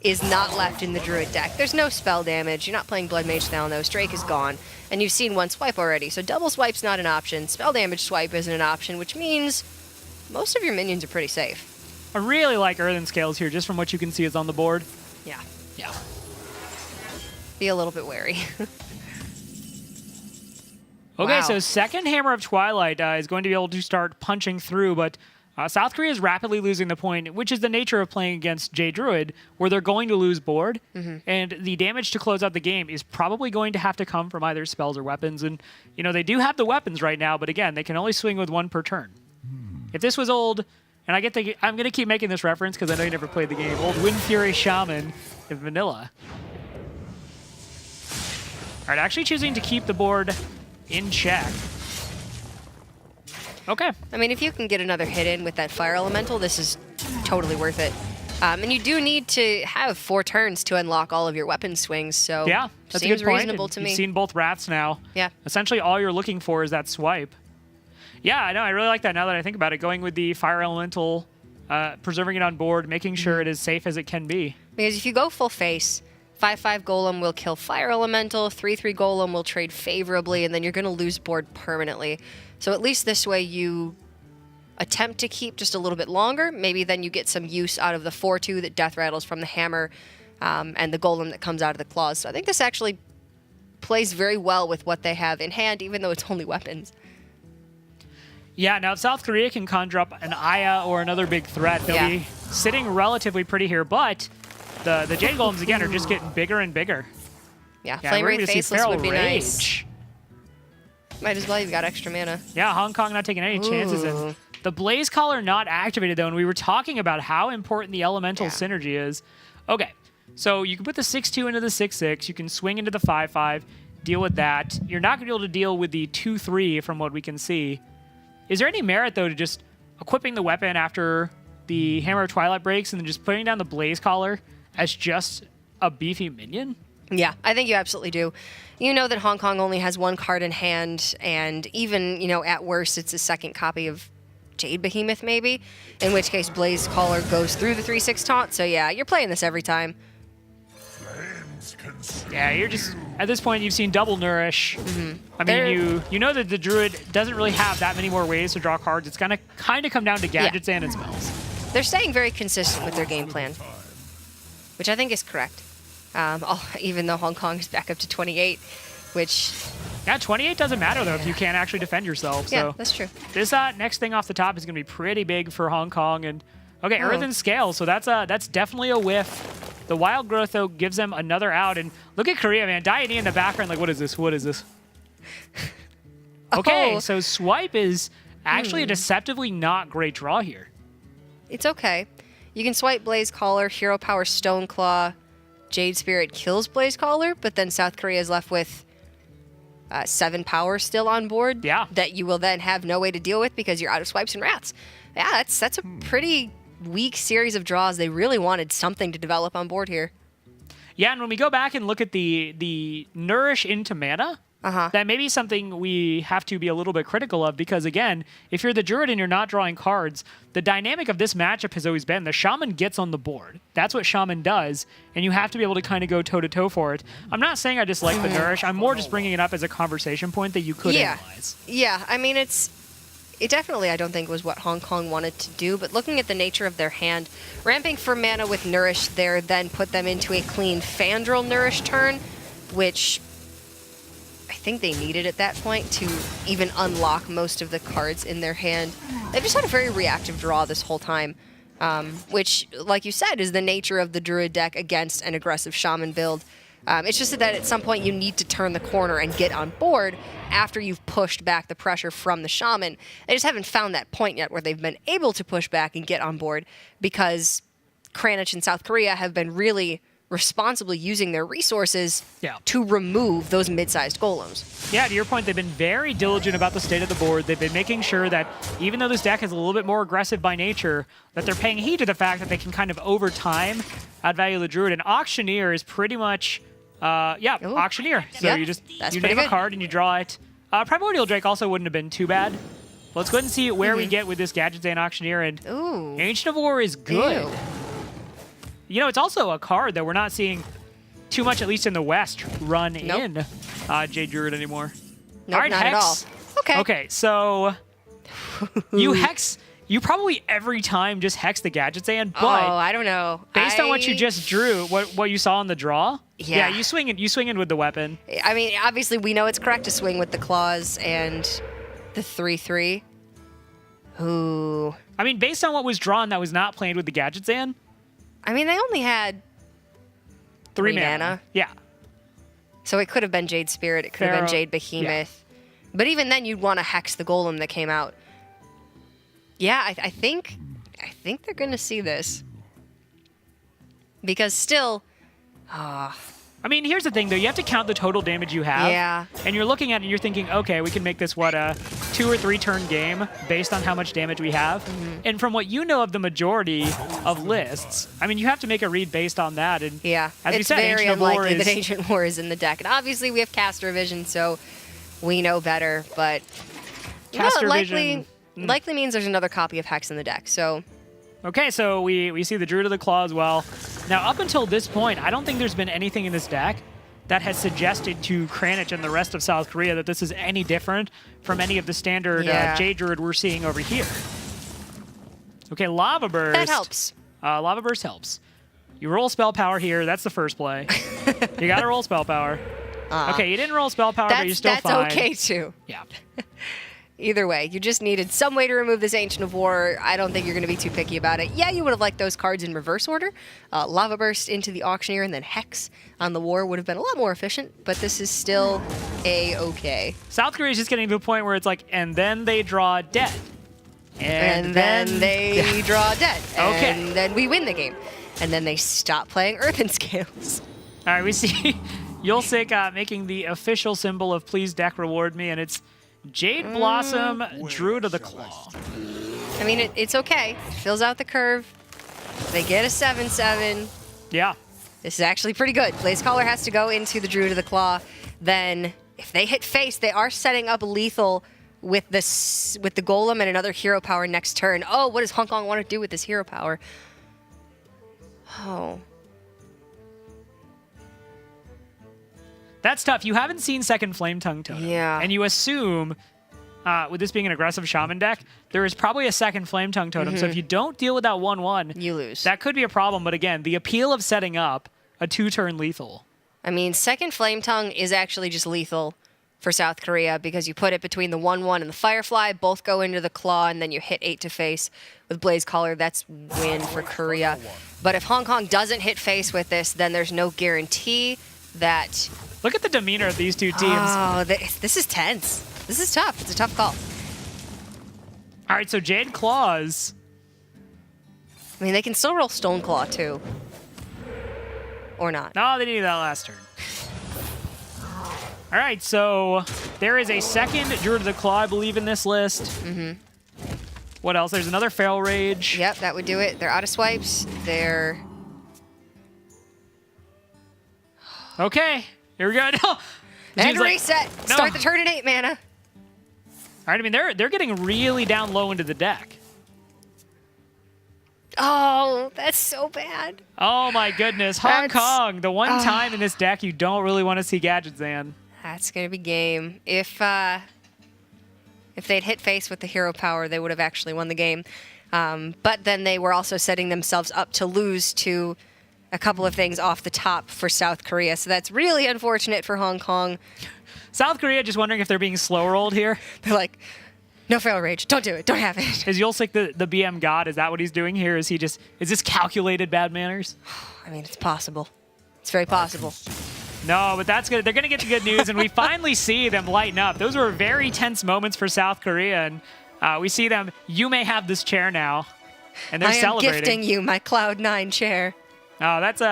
is not left in the Druid deck. There's no spell damage. You're not playing Blood Mage Thalanos. Drake is gone. And you've seen one swipe already. So double swipe's not an option. Spell damage swipe isn't an option, which means most of your minions are pretty safe. I really like Earthen Scales here, just from what you can see is on the board. Yeah. Yeah. Be a little bit wary. Okay, Wow. so second Hammer of Twilight is going to be able to start punching through, but South Korea is rapidly losing the point, which is the nature of playing against J Druid, where they're going to lose board, and the damage to close out the game is probably going to have to come from either spells or weapons. And, they do have the weapons right now, but again, they can only swing with one per turn. If this was old, and I'm going to keep making this reference because I know you never played the game, old Wind Fury Shaman in Vanilla. All right, actually choosing to keep the board in check. Okay. I mean, if you can get another hit in with that Fire Elemental, this is totally worth it. And you do need to have 4 turns to unlock all of your weapon swings, so Yeah, that's a seems good point. reasonable And to you've me. seen both Wraths now. Yeah. Essentially, all you're looking for is that swipe. Yeah, I know. I really like that now that I think about it. Going with the Fire Elemental, preserving it on board, making sure it is safe as it can be. Because if you go full face, 5/5 Golem will kill Fire Elemental, 3/3 Golem will trade favorably, and then you're going to lose board permanently. So at least this way you attempt to keep just a little bit longer. Maybe then you get some use out of the 4/2 that death rattles from the hammer and the Golem that comes out of the claws. So I think this actually plays very well with what they have in hand, even though it's only weapons. Yeah, now if South Korea can conjure up an Aya or another big threat, they'll be sitting relatively pretty here, but the Jade Golems, again, are just getting bigger and bigger. Yeah, Yeah, Flame we're Wraith gonna see Faceless Feral would be nice. Rage. Might as well, you've got extra mana. Yeah, Hong Kong not taking any chances. Ooh. And the Blaze Collar not activated, though, and we were talking about how important the Elemental synergy is. Okay, so you can put the 6/2 into the 6/6. You can swing into the 5/5, deal with that. You're not going to be able to deal with the 2/3 from what we can see. Is there any merit, though, to just equipping the weapon after the Hammer of Twilight breaks and then just putting down the Blaze Collar as just a beefy minion? Yeah, I think you absolutely do. You know that Hong Kong only has 1 card in hand, and even, at worst, it's a second copy of Jade Behemoth, maybe, in which case Blaze Caller goes through the 3/6 taunt. So yeah, you're playing this every time. Yeah, you're just, at this point, you've seen double nourish. I mean, you know that the Druid doesn't really have that many more ways to draw cards. It's going to kind of come down to gadgets and spells. They're staying very consistent with their game plan, which I think is correct. Even though Hong Kong is back up to 28, which... Yeah, 28 doesn't matter, though, if you can't actually defend yourself. Yeah, So that's true. this next thing off the top is going to be pretty big for Hong Kong. And okay, Earthen Scale, so that's definitely a whiff. The Wild Growth, though, gives them another out. And look at Korea, man. Diane in the background, like, what is this? What is this? Okay, Oh. so Swipe is actually a deceptively not great draw here. It's okay. You can swipe Blaze Caller, Hero Power Stone Claw, Jade Spirit kills Blaze Caller, but then South Korea is left with 7 power still on board. Yeah. That you will then have no way to deal with because you're out of swipes and rats. Yeah, that's a pretty weak series of draws. They really wanted something to develop on board here. Yeah, and when we go back and look at the Nourish into mana, that may be something we have to be a little bit critical of because, again, if you're the Druid and you're not drawing cards, the dynamic of this matchup has always been the Shaman gets on the board. That's what Shaman does, and you have to be able to kind of go toe-to-toe for it. I'm not saying I dislike the Nourish. I'm more just bringing it up as a conversation point that you could analyze. Yeah, I mean, it definitely, I don't think, was what Hong Kong wanted to do, but looking at the nature of their hand, ramping for mana with Nourish there then put them into a clean Fandral Nourish turn, which I think they needed at that point to even unlock most of the cards in their hand. They've just had a very reactive draw this whole time, which, like you said, is the nature of the Druid deck against an aggressive Shaman build. It's just that at some point you need to turn the corner and get on board after you've pushed back the pressure from the Shaman. They just haven't found that point yet where they've been able to push back and get on board because Kranich and South Korea have been really responsibly using their resources to remove those mid-sized golems. Yeah, to your point, they've been very diligent about the state of the board. They've been making sure that even though this deck is a little bit more aggressive by nature, that they're paying heed to the fact that they can kind of, over time, outvalue the Druid. And Auctioneer is pretty much, Auctioneer. So Yeah, you just that's you pretty name a good. card and you draw it. Primordial Drake also wouldn't have been too bad. Let's go ahead and see where we get with this Gadget and Auctioneer. And Ooh. Ancient of War is good. Ew. You know, it's also a card that we're not seeing too much, at least in the West, run in Jade Druid anymore. Nope, All right, not Hex. at all. Okay. Okay, so you Hex, you probably every time just Hex the Gadget Sand, but I don't know. based on what you just drew, what you saw in the draw, Yeah. you swing in with the weapon. I mean, obviously, we know it's correct to swing with the claws and the 3/3. Ooh. I mean, based on what was drawn, that was not played with the Gadget Sand. I mean, they only had 3 mana. Yeah. So it could have been Jade Spirit. It could have been Pharaoh- Jade Behemoth. But even then, you'd want to hex the golem that came out. Yeah, I think they're going to see this. Because still, I mean, here's the thing, though. You have to count the total damage you have. Yeah. And you're looking at it and you're thinking, okay, we can make this, a 2 or 3 turn game based on how much damage we have. And from what you know of the majority of lists, I mean, you have to make a read based on that. And yeah, as we it's said, very Ancient of War unlikely is... that Ancient War is in the deck. And obviously, we have Caster Vision, so we know better. But Caster likely Vision... likely means there's another copy of Hex in the deck. So Okay, so we see the Druid of the Claw as well. Now, up until this point, I don't think there's been anything in this deck that has suggested to Kranich and the rest of South Korea that this is any different from any of the standard Jade Druid we're seeing over here. Okay, Lava Burst. that helps. Lava Burst helps. You roll Spell Power here. That's the first play. You got to roll Spell Power. Okay, you didn't roll Spell Power, but you're still That's fine. okay, too. Yeah. Either way, you just needed some way to remove this Ancient of War. I don't think you're going to be too picky about it. Yeah, you would have liked those cards in reverse order. Lava Burst into the Auctioneer and then Hex on the War would have been a lot more efficient, but this is still A-okay. South Korea is just getting to a point where it's like, and then they draw dead. And then they draw dead. Okay. And then we win the game. And then they stop playing Earthen Scales. All right, we see Yulsik making the official symbol of please deck reward me, and it's Jade Blossom, Druid of the Claw. I mean, it's okay. It fills out the curve. They get a 7/7. Yeah. This is actually pretty good. Blaze Caller has to go into the Druid of the Claw. Then, if they hit face, they are setting up lethal with the Golem and another Hero Power next turn. Oh, what does Hong Kong want to do with this Hero Power? Oh. That's tough. You haven't seen second Flame Tongue Totem. Yeah. And you assume, with this being an aggressive Shaman deck, there is probably a second Flame Tongue Totem. So if you don't deal with that 1/1, You lose. that could be a problem. But again, the appeal of setting up a 2-turn lethal. I mean, second Flame Tongue is actually just lethal for South Korea because you put it between the 1/1 and the Firefly, both go into the Claw, and then you hit 8 to face with Blaze Caller. That's win for Korea. But if Hong Kong doesn't hit face with this, then there's no guarantee that... Look at the demeanor of these two teams. Oh, this is tense. This This is tough. It's a tough call. All right, so Jade Claws. I mean, they can still roll Stoneclaw, too. Or not. No, they didn't do that last turn. All right, so there is a second Druid of the Claw, I believe, in this list. Mm-hmm. What else? There's another Feral Rage. Yep, that would do it. They're out of swipes. They're... Okay, here we go. No. And Seems like- reset. No. Start the turn at 8 mana. All right, I mean, they're getting really down low into the deck. Oh, that's so bad. Oh my goodness, Hong That's- Kong, the one time in this deck you don't really want to see Gadget Zan. That's going to be game. If they'd hit face with the hero power, they would have actually won the game. But then they were also setting themselves up to lose to a couple of things off the top for South Korea. So that's really unfortunate for Hong Kong. South Korea just wondering if they're being slow rolled here. They're like, no Feral Rage. Don't do it. Don't have it. Is Yulsik the BM god? Is that what he's doing here? Is this calculated bad manners? I mean, it's possible. It's very possible. No, but that's good. They're going to get the good news, and we finally see them lighten up. Those were very tense moments for South Korea, and we see them, you may have this chair now, and they're I am celebrating. gifting you my Cloud9 chair. Oh, that's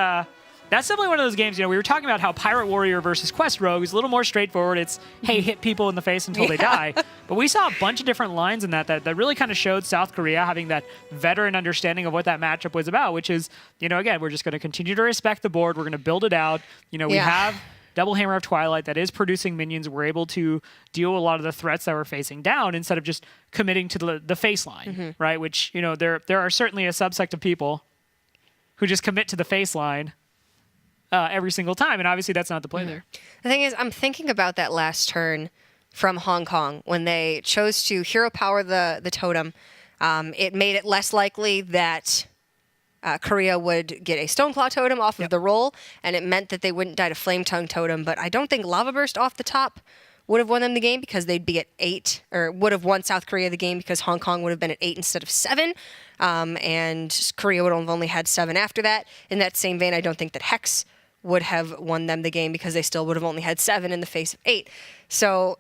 definitely one of those games. You know, we were talking about how Pirate Warrior versus Quest Rogue is a little more straightforward. It's, hey, hit people in the face until they die. But we saw a bunch of different lines in that really kind of showed South Korea having that veteran understanding of what that matchup was about, which is, you know, again, we're just going to continue to respect the board. We're going to build it out. You know, we have Double Hammer of Twilight that is producing minions. We're able to deal with a lot of the threats that we're facing down instead of just committing to the face line, right? Which, you know, there are certainly a subsect of people who just commit to the face line every single time, and obviously that's not the play there. The thing is, I'm thinking about that last turn from Hong Kong when they chose to hero power the totem. It made it less likely that Korea would get a Stoneclaw totem off of the roll, and it meant that they wouldn't die to Flame Tongue totem. But I don't think Lava Burst off the top would have won them the game because they'd be at 8, or would have won South Korea the game because Hong Kong would have been at 8 instead of 7, and Korea would have only had 7 after that. In that same vein, I don't think that Hex would have won them the game because they still would have only had 7 in the face of 8. So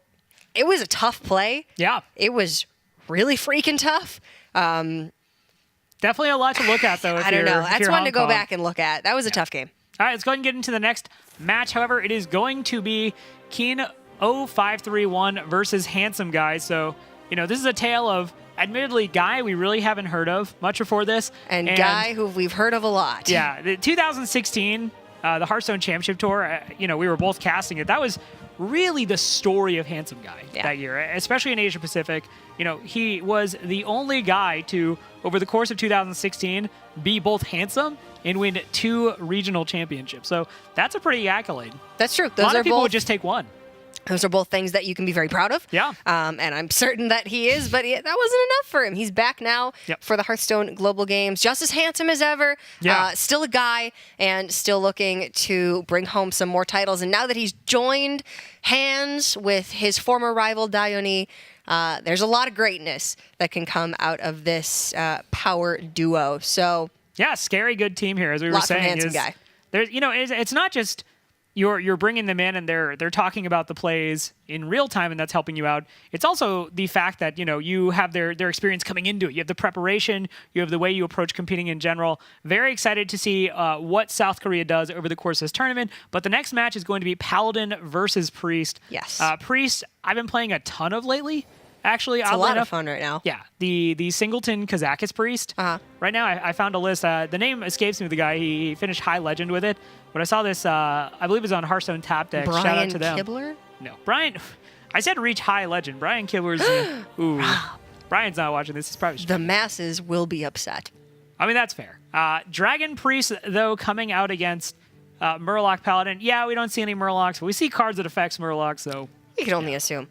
it was a tough play. Yeah. It was really freaking tough. Definitely a lot to look at, though. If I don't know. you're- if That's you're one Hong to go Kong. back and look at. That was a tough game. All right, let's go ahead and get into the next match. However, it is going to be Keen 0531 versus Handsome Guy. So, you know, this is a tale of, admittedly, Guy we really haven't heard of much before this. And Guy, who we've heard of a lot. Yeah, the 2016, the Hearthstone Championship Tour, you know, we were both casting it. That was really the story of Handsome Guy that year, especially in Asia Pacific. You know, he was the only guy to, over the course of 2016, be both handsome and win 2 regional championships. So that's a pretty accolade. That's true. A lot of people would just take one. Those are both things that you can be very proud of. Yeah. And I'm certain that he is, but that wasn't enough for him. He's back now for the Hearthstone Global Games, just as handsome as ever. Yeah. Still a guy and still looking to bring home some more titles. And now that he's joined hands with his former rival, Dione, there's a lot of greatness that can come out of this power duo. So yeah, scary good team here, as we were lot from saying. Handsome Guy. There's, you know, it's not just you're bringing them in and they're talking about the plays in real time, and that's helping you out. It's also the fact that, you know, you have their experience coming into it. You have the preparation, you have the way you approach competing in general. Very excited to see what South Korea does over the course of this tournament. But the next match is going to be Paladin versus Priest. Yes. Priest, I've been playing a ton of lately. Actually, it's a lot of fun right now. Yeah, the Singleton Kazakhis Priest. Right now, I found a list. The name escapes me. The guy, he finished High Legend with it. But I saw this. I believe it was on Hearthstone Tap Deck. Shout out to them. Kibler? No, Brian. I said reach High Legend. Brian Kibler's. Ooh, Brian's not watching this. He's probably. The masses will be upset. I mean, that's fair. Dragon Priest, though, coming out against Murloc Paladin. Yeah, we don't see any Murlocs, but we see cards that affects Murlocs. So You can only assume.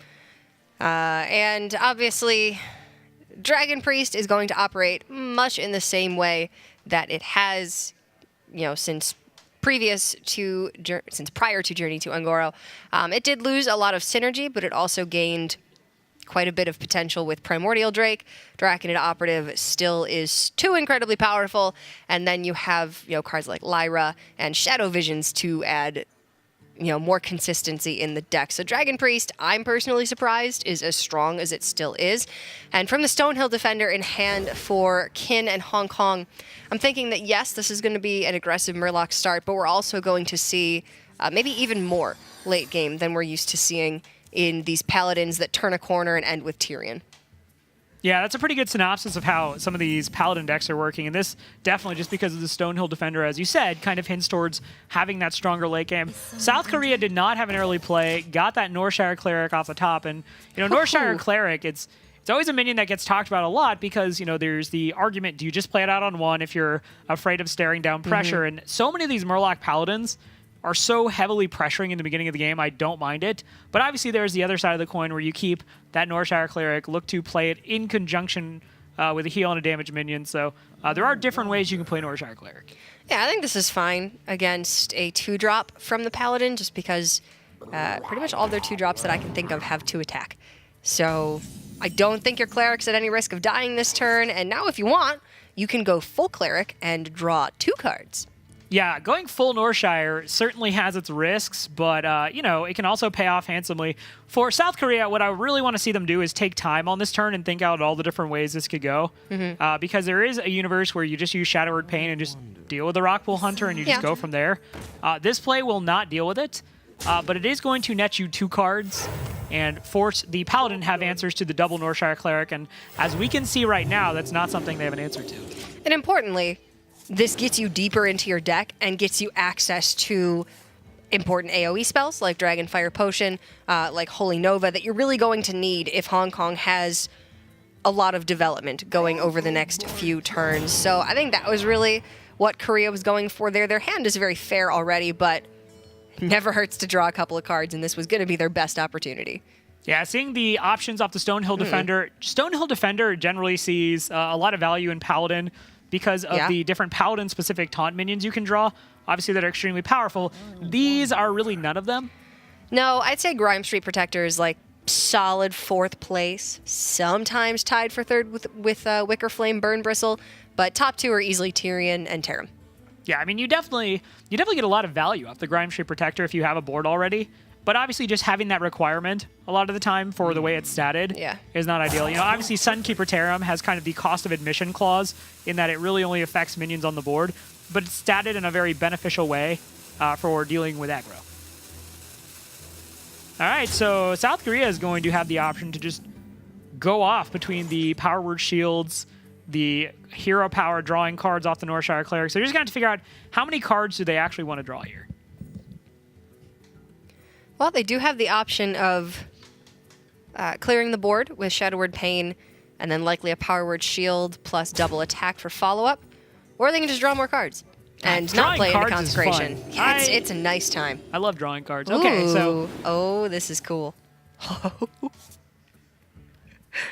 And obviously, Dragon Priest is going to operate much in the same way that it has, you know, since prior to Journey to Ungoro. It did lose a lot of synergy, but it also gained quite a bit of potential with Primordial Drake. Draconid Operative still is too incredibly powerful, and then you have, you know, cards like Lyra and Shadow Visions to add more consistency in the deck. So Dragon Priest, I'm personally surprised, is as strong as it still is. And from the Stonehill Defender in hand for Kin and Hong Kong, I'm thinking that yes, this is going to be an aggressive Murloc start, but we're also going to see maybe even more late game than we're used to seeing in these Paladins that turn a corner and end with Tyrion. Yeah, that's a pretty good synopsis of how some of these Paladin decks are working. And this definitely, just because of the Stonehill Defender, as you said, kind of hints towards having that stronger late game. South Korea did not have an early play, got that Northshire Cleric off the top. And, Northshire Cleric, it's always a minion that gets talked about a lot because, there's the argument, do you just play it out on one if you're afraid of staring down pressure? And so many of these Murloc Paladins are so heavily pressuring in the beginning of the game, I don't mind it. But obviously there's the other side of the coin where you keep that Northshire Cleric, look to play it in conjunction with a heal and a damage minion. So there are different ways you can play Northshire Cleric. Yeah, I think this is fine against a 2-drop from the Paladin, just because pretty much all their 2-drops that I can think of have 2 attack. So I don't think your Cleric's at any risk of dying this turn, and now if you want, you can go full Cleric and draw 2 cards. Yeah, going full Northshire certainly has its risks, but, it can also pay off handsomely. For South Korea, what I really want to see them do is take time on this turn and think out all the different ways this could go. Because there is a universe where you just use Shadow Word Pain and just deal with the Rockpool Hunter and you just go from there. This play will not deal with it, but it is going to net you 2 cards and force the Paladin to have answers to the double Northshire Cleric. And as we can see right now, that's not something they have an answer to. And importantly, this gets you deeper into your deck and gets you access to important AoE spells like Dragonfire Potion, like Holy Nova, that you're really going to need if Hong Kong has a lot of development going over the next few turns. So I think that was really what Korea was going for there. Their hand is very fair already, but never hurts to draw a couple of cards, and this was going to be their best opportunity. Yeah, seeing the options off the Stonehill Defender. Stonehill Defender generally sees a lot of value in Paladin because of the different Paladin-specific taunt minions you can draw. Obviously, that are extremely powerful. These are really none of them. No, I'd say Grime Street Protector is like solid 4th place, sometimes tied for 3rd with Wicker Flame, Burn Bristle, but top 2 are easily Tyrion and Tarim. Yeah, I mean, you definitely get a lot of value off the Grime Street Protector if you have a board already. But obviously, just having that requirement a lot of the time for the way it's statted is not ideal. Obviously, Sunkeeper Tarim has kind of the cost of admission clause in that it really only affects minions on the board, but it's statted in a very beneficial way for dealing with aggro. All right, so South Korea is going to have the option to just go off between the Power Word Shields, the Hero Power drawing cards off the Northshire Cleric. So they're just going to have to figure out how many cards do they actually want to draw here. Well, they do have the option of clearing the board with Shadow Word Pain and then likely a Power Word Shield plus double attack for follow-up. Or they can just draw more cards and not play into Consecration. Yeah, it's a nice time. I love drawing cards. Okay, so... Oh, this is cool. Oh,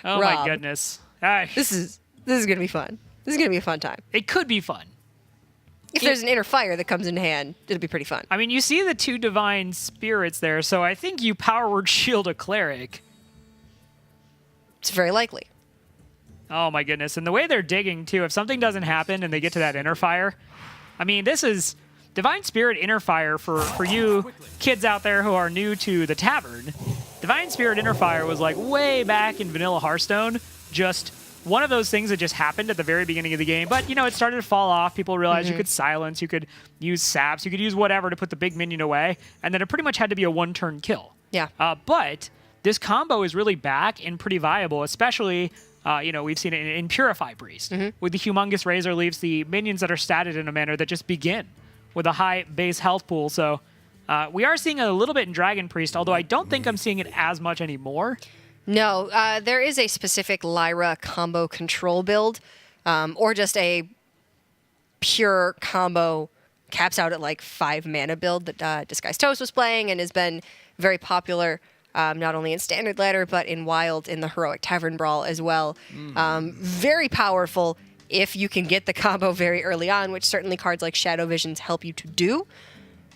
Rob, my goodness. This is going to be fun. This is going to be a fun time. It could be fun. If there's an Inner Fire that comes in hand, it'll be pretty fun. I mean, you see the 2 Divine Spirits there, so I think you Power Word Shield a Cleric. It's very likely. Oh my goodness. And the way they're digging, too, if something doesn't happen and they get to that Inner Fire, I mean, this is Divine Spirit Inner Fire for you kids out there who are new to the Tavern. Divine Spirit Inner Fire was like way back in vanilla Hearthstone, just one of those things that just happened at the very beginning of the game. But, it started to fall off. People realized you could silence, you could use saps, you could use whatever to put the big minion away, and then it pretty much had to be a 1-turn kill. Yeah. But this combo is really back and pretty viable, especially, we've seen it in Purify Priest. With the Humongous Razor leaves the minions that are statted in a manner that just begin with a high base health pool. So we are seeing it a little bit in Dragon Priest, although I don't think I'm seeing it as much anymore. No, there is a specific Lyra combo control build, or just a pure combo caps out at like 5 mana build that Disguised Toast was playing and has been very popular, not only in Standard Ladder, but in Wild in the Heroic Tavern Brawl as well. Very powerful if you can get the combo very early on, which certainly cards like Shadow Visions help you to do.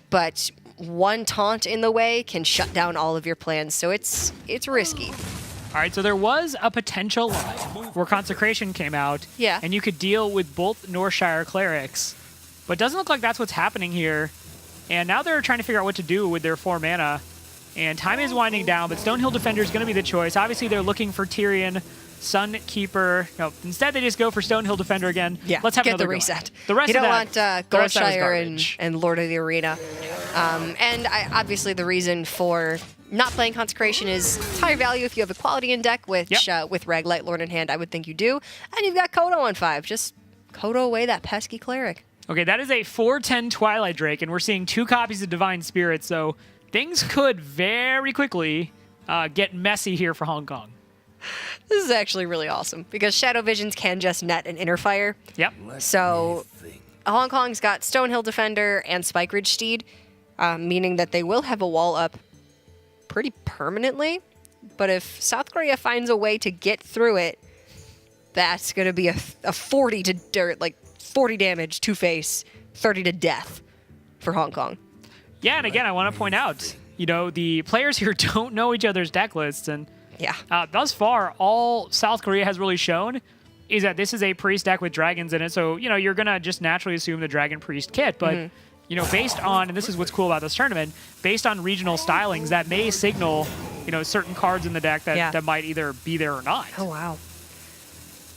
But one taunt in the way can shut down all of your plans, so it's risky. All right, so there was a potential line where Consecration came out, and you could deal with both Northshire Clerics, but it doesn't look like that's what's happening here. And now they're trying to figure out what to do with their 4 mana. And time is winding down, but Stonehill Defender is going to be the choice. Obviously, they're looking for Tyrion, Sunkeeper. No, instead, they just go for Stonehill Defender again. Yeah, let's have get another the go. reset. The rest you of don't that, want the rest of that was Goldshire garbage. and Lord of the Arena. Obviously, the reason for not playing Consecration is it's higher value if you have a quality in deck, which with Raglight Lord in hand, I would think you do. And you've got Kodo on 5. Just Kodo away that pesky cleric. Okay, that is a 4/10 Twilight Drake, and we're seeing 2 copies of Divine Spirit, so things could very quickly get messy here for Hong Kong. This is actually really awesome because Shadow Visions can just net an Inner Fire. Yep. So Hong Kong's got Stonehill Defender and Spike Ridge Steed, meaning that they will have a wall up pretty permanently. But if South Korea finds a way to get through it, that's going to be a 40 to dirt, like 40 damage, 2 face, 30 to death for Hong Kong. Yeah, and again, I want to point out, the players here don't know each other's deck lists, and thus far, all South Korea has really shown is that this is a priest deck with dragons in it, so, you're going to just naturally assume the Dragon Priest kit, but, based on, and this is what's cool about this tournament, based on regional stylings, that may signal, certain cards in the deck that might either be there or not. Oh, wow.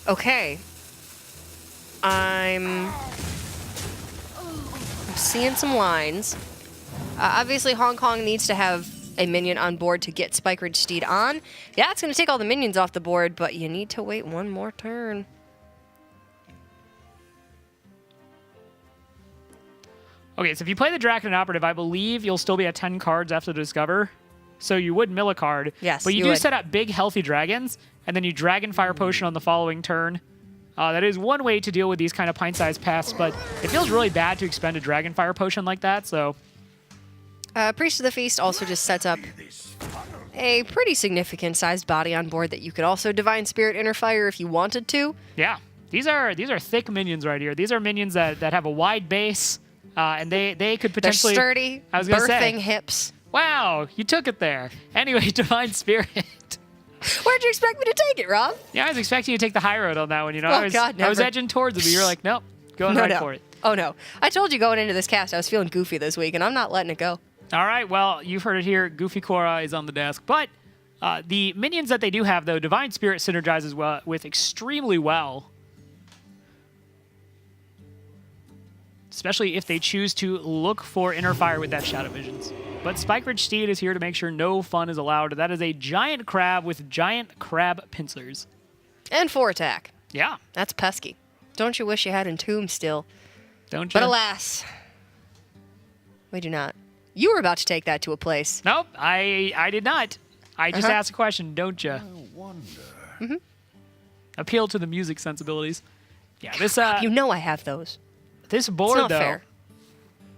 Okay. I'm seeing some lines. Obviously, Hong Kong needs to have a minion on board to get Spike Ridge Steed on. Yeah, it's going to take all the minions off the board, but you need to wait one more turn. Okay, so if you play the Draken Operative, I believe you'll still be at 10 cards after the Discover. So you would mill a card. Yes, but you you do would. set up big, healthy dragons, and then you Dragon Fire Potion on the following turn. That is one way to deal with these kind of pint-sized pests, but it feels really bad to expend a Dragon Fire Potion like that, so... Priest of the Feast also just sets up a pretty significant sized body on board that you could also Divine Spirit Inner Fire if you wanted to. Yeah, these are thick minions right here. These are minions that have a wide base, and they could potentially... They're sturdy, I was gonna birthing say, hips. Wow, you took it there. Anyway, Divine Spirit. Where'd you expect me to take it, Rob? Yeah, I was expecting you to take the high road on that one. Oh, I was God, I was never. edging towards it, but you're like, nope, going right for it. Oh, no. I told you going into this cast I was feeling goofy this week, and I'm not letting it go. All right, well, you've heard it here. Goofy Korra is on the desk. But the minions that they do have, though, Divine Spirit synergizes with extremely well. Especially if they choose to look for Inner Fire with that Shadow Visions. But Spike Ridge Steed is here to make sure no fun is allowed. That is a giant crab with giant crab pincers. And 4 attack. Yeah. That's pesky. Don't you wish you had Entomb still? Don't you? But alas, we do not. You were about to take that to a place. Nope, I did not. I just asked a question, don't you? Appeal to the music sensibilities. Yeah, this You know I have those. this board It's not though. fair.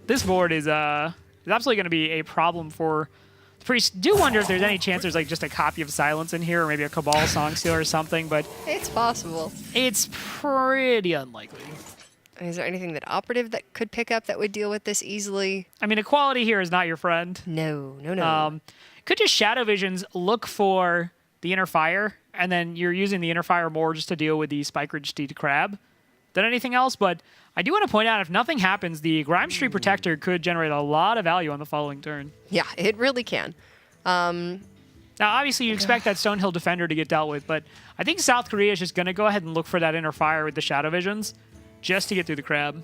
This board is absolutely going to be a problem for the priest. Do wonder if there's any chance there's like just a copy of Silence in here, or maybe a Cabal Song Stealer or something, but It's possible. it's pretty unlikely. Is there anything that operative that could pick up that would deal with this easily? I mean, equality here is not your friend. No. Could just Shadow Visions look for the Inner Fire, and then you're using the Inner Fire more just to deal with the Spike Ridge Steed Crab than anything else. But I do want to point out, if nothing happens, the Grime Street Protector could generate a lot of value on the following turn. Yeah, it really can. Now, obviously, you expect that Stonehill Defender to get dealt with, but I think South Korea is just going to go ahead and look for that Inner Fire with the Shadow Visions just to get through the crab.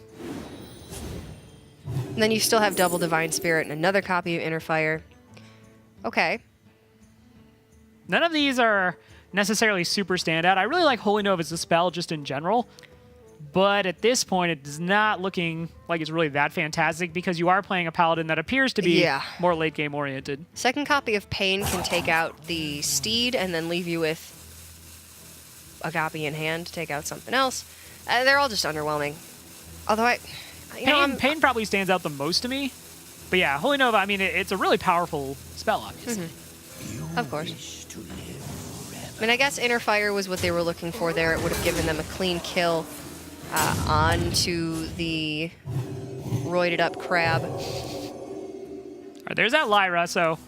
And then you still have double Divine Spirit and another copy of Inner Fire. Okay. None of these are necessarily super standout. I really like Holy Nova as a spell just in general, but at this point, it is not looking like it's really that fantastic because you are playing a Paladin that appears to be more late game oriented. Second copy of Pain can take out the Steed and then leave you with a copy in hand to take out something else. They're all just underwhelming. Although Pain probably stands out the most to me. But yeah, Holy Nova, I mean, it's a really powerful spell, obviously. Of course. I mean, I guess Inner Fire was what they were looking for there. It would have given them a clean kill onto the roided up crab. All right, there's that Lyra. So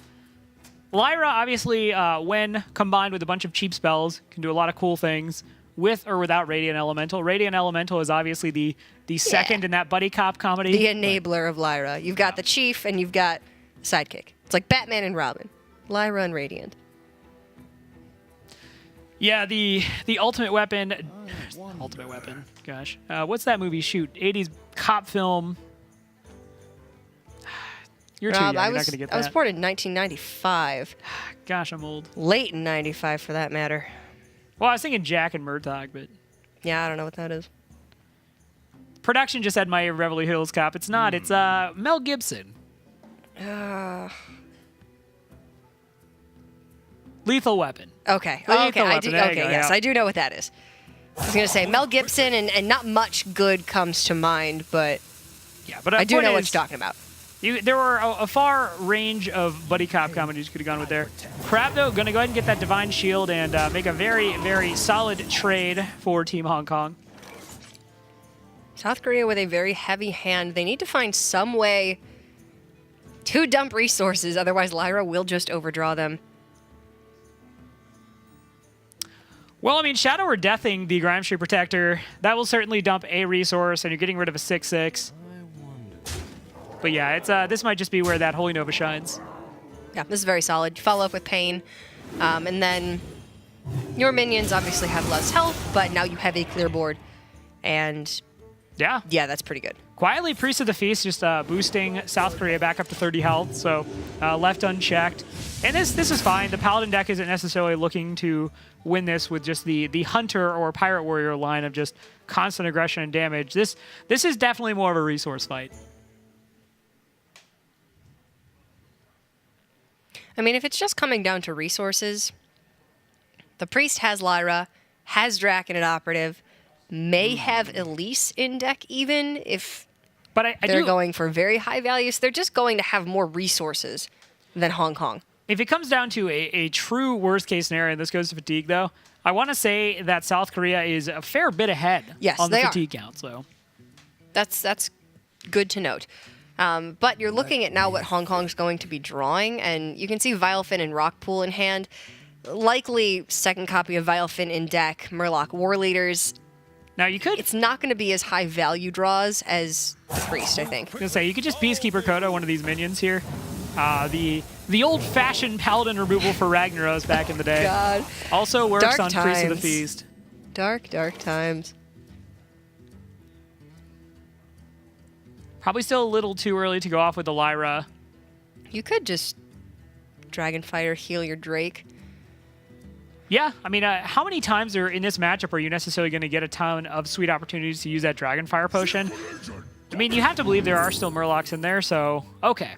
Lyra, obviously, when combined with a bunch of cheap spells, can do a lot of cool things. with or without Radiant Elemental. Radiant Elemental is obviously the second in that buddy cop comedy. The enabler of Lyra. You've got the Chief and you've got Sidekick. It's like Batman and Robin. Lyra and Radiant. Yeah, the ultimate weapon. Ultimate weapon. Gosh. What's that movie? Shoot. 80s cop film. You're too young. You're not going to get that. I was born in 1995. Gosh, I'm old. Late in 95 for that matter. Well, I was thinking Jack and Murtaugh, but... Yeah, I don't know what that is. Production just said my Beverly Hills Cop. It's not. It's Mel Gibson. Lethal Weapon. Okay. Lethal Okay. Weapon. Yes, I do know what that is. I was going to say Mel Gibson, and not much good comes to mind, but yeah, but I do know what you're talking about. There were a far range of buddy cop comedies you could have gone with there. Crab, though, going to go ahead and get that Divine Shield and make a very, very solid trade for Team Hong Kong. South Korea with a very heavy hand. They need to find some way to dump resources, otherwise Lyra will just overdraw them. Well, I mean, Shadow or Deathing the Grime Street Protector, that will certainly dump a resource, and you're getting rid of a 6/6. But yeah, it's this might just be where that Holy Nova shines. Yeah, this is very solid. Follow up with Pain. And then your minions obviously have less health, but now you have a clear board. And yeah, that's pretty good. Quietly, Priest of the Feast just boosting South Korea back up to 30 health, so left unchecked. And this is fine. The Paladin deck isn't necessarily looking to win this with just the Hunter or Pirate Warrior line of just constant aggression and damage. This is definitely more of a resource fight. I mean, if it's just coming down to resources, the Priest has Lyra, has Draken at Operative, may have Elise in deck even if they're going for very high values. They're just going to have more resources than Hong Kong. If it comes down to a true worst-case scenario, and this goes to fatigue, though, I want to say that South Korea is a fair bit ahead on the fatigue count. So that's good to note. But you're looking at now what Hong Kong's going to be drawing, and you can see Vilefin and Rockpool in hand. Likely second copy of Vilefin in deck, Murloc War Leaders. Now you could... It's not going to be as high value draws as the Priest, I think. I was going to say, you could just Peacekeeper Kodo one of these minions here. The old-fashioned Paladin removal for Ragnaros back in the day. God. Also works Dark on times. Priest of the Feast. Dark times. Probably still a little too early to go off with the Lyra. You could just Dragonfire heal your Drake. Yeah, I mean, how many times in this matchup are you necessarily going to get a ton of sweet opportunities to use that Dragonfire potion? I mean, you have to believe there are still Murlocs in there, so okay.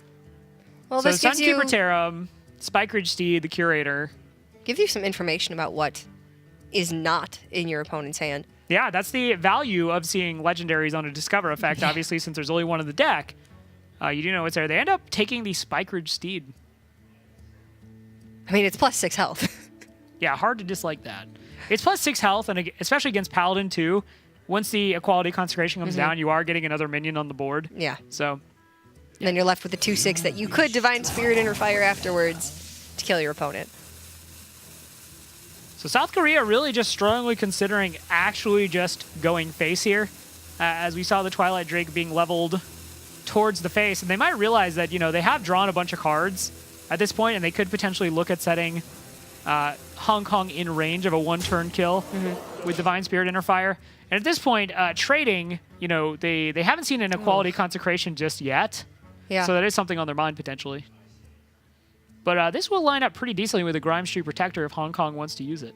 Well, so this gives you... Sunkeeper Tarum, Spike Ridge Steed, the Curator. Give you some information about what is not in your opponent's hand. Yeah, that's the value of seeing legendaries on a Discover effect, obviously, since there's only one in the deck. You do know what's there. They end up taking the Spike Ridge Steed. I mean, it's plus 6 health. Yeah, hard to dislike that. It's plus 6 health, and especially against Paladin, too. Once the Equality Consecration comes down, you are getting another minion on the board. Yeah. So... Then you're left with the 2/6 that you could Divine Spirit Inner Fire afterwards to kill your opponent. So South Korea really just strongly considering actually just going face here, as we saw the Twilight Drake being leveled towards the face. And they might realize that, you know, they have drawn a bunch of cards at this point, and they could potentially look at setting Hong Kong in range of a one-turn kill with Divine Spirit Inner Fire. And at this point, trading, you know, they haven't seen an Equality Consecration just yet. Yeah. So that is something on their mind, potentially. But this will line up pretty decently with the Grime Street Protector if Hong Kong wants to use it.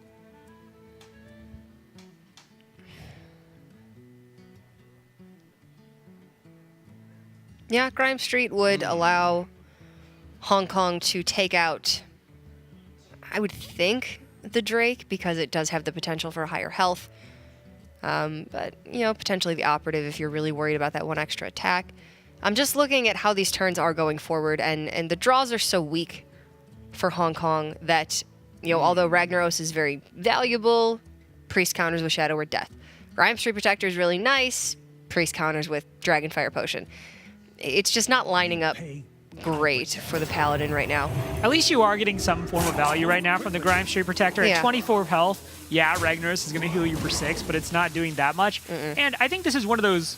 Yeah, Grime Street would allow Hong Kong to take out, I would think, the Drake, because it does have the potential for higher health. But, you know, potentially the Operative if you're really worried about that one extra attack. I'm just looking at how these turns are going forward, and the draws are so weak for Hong Kong that, you know, although Ragnaros is very valuable, Priest counters with Shadow or Death. Grime Street Protector is really nice, Priest counters with Dragonfire Potion. It's just not lining up great for the Paladin right now. At least you are getting some form of value right now from the Grime Street Protector. Yeah. At 24 health, yeah, Ragnaros is going to heal you for 6, but it's not doing that much. And I think this is one of those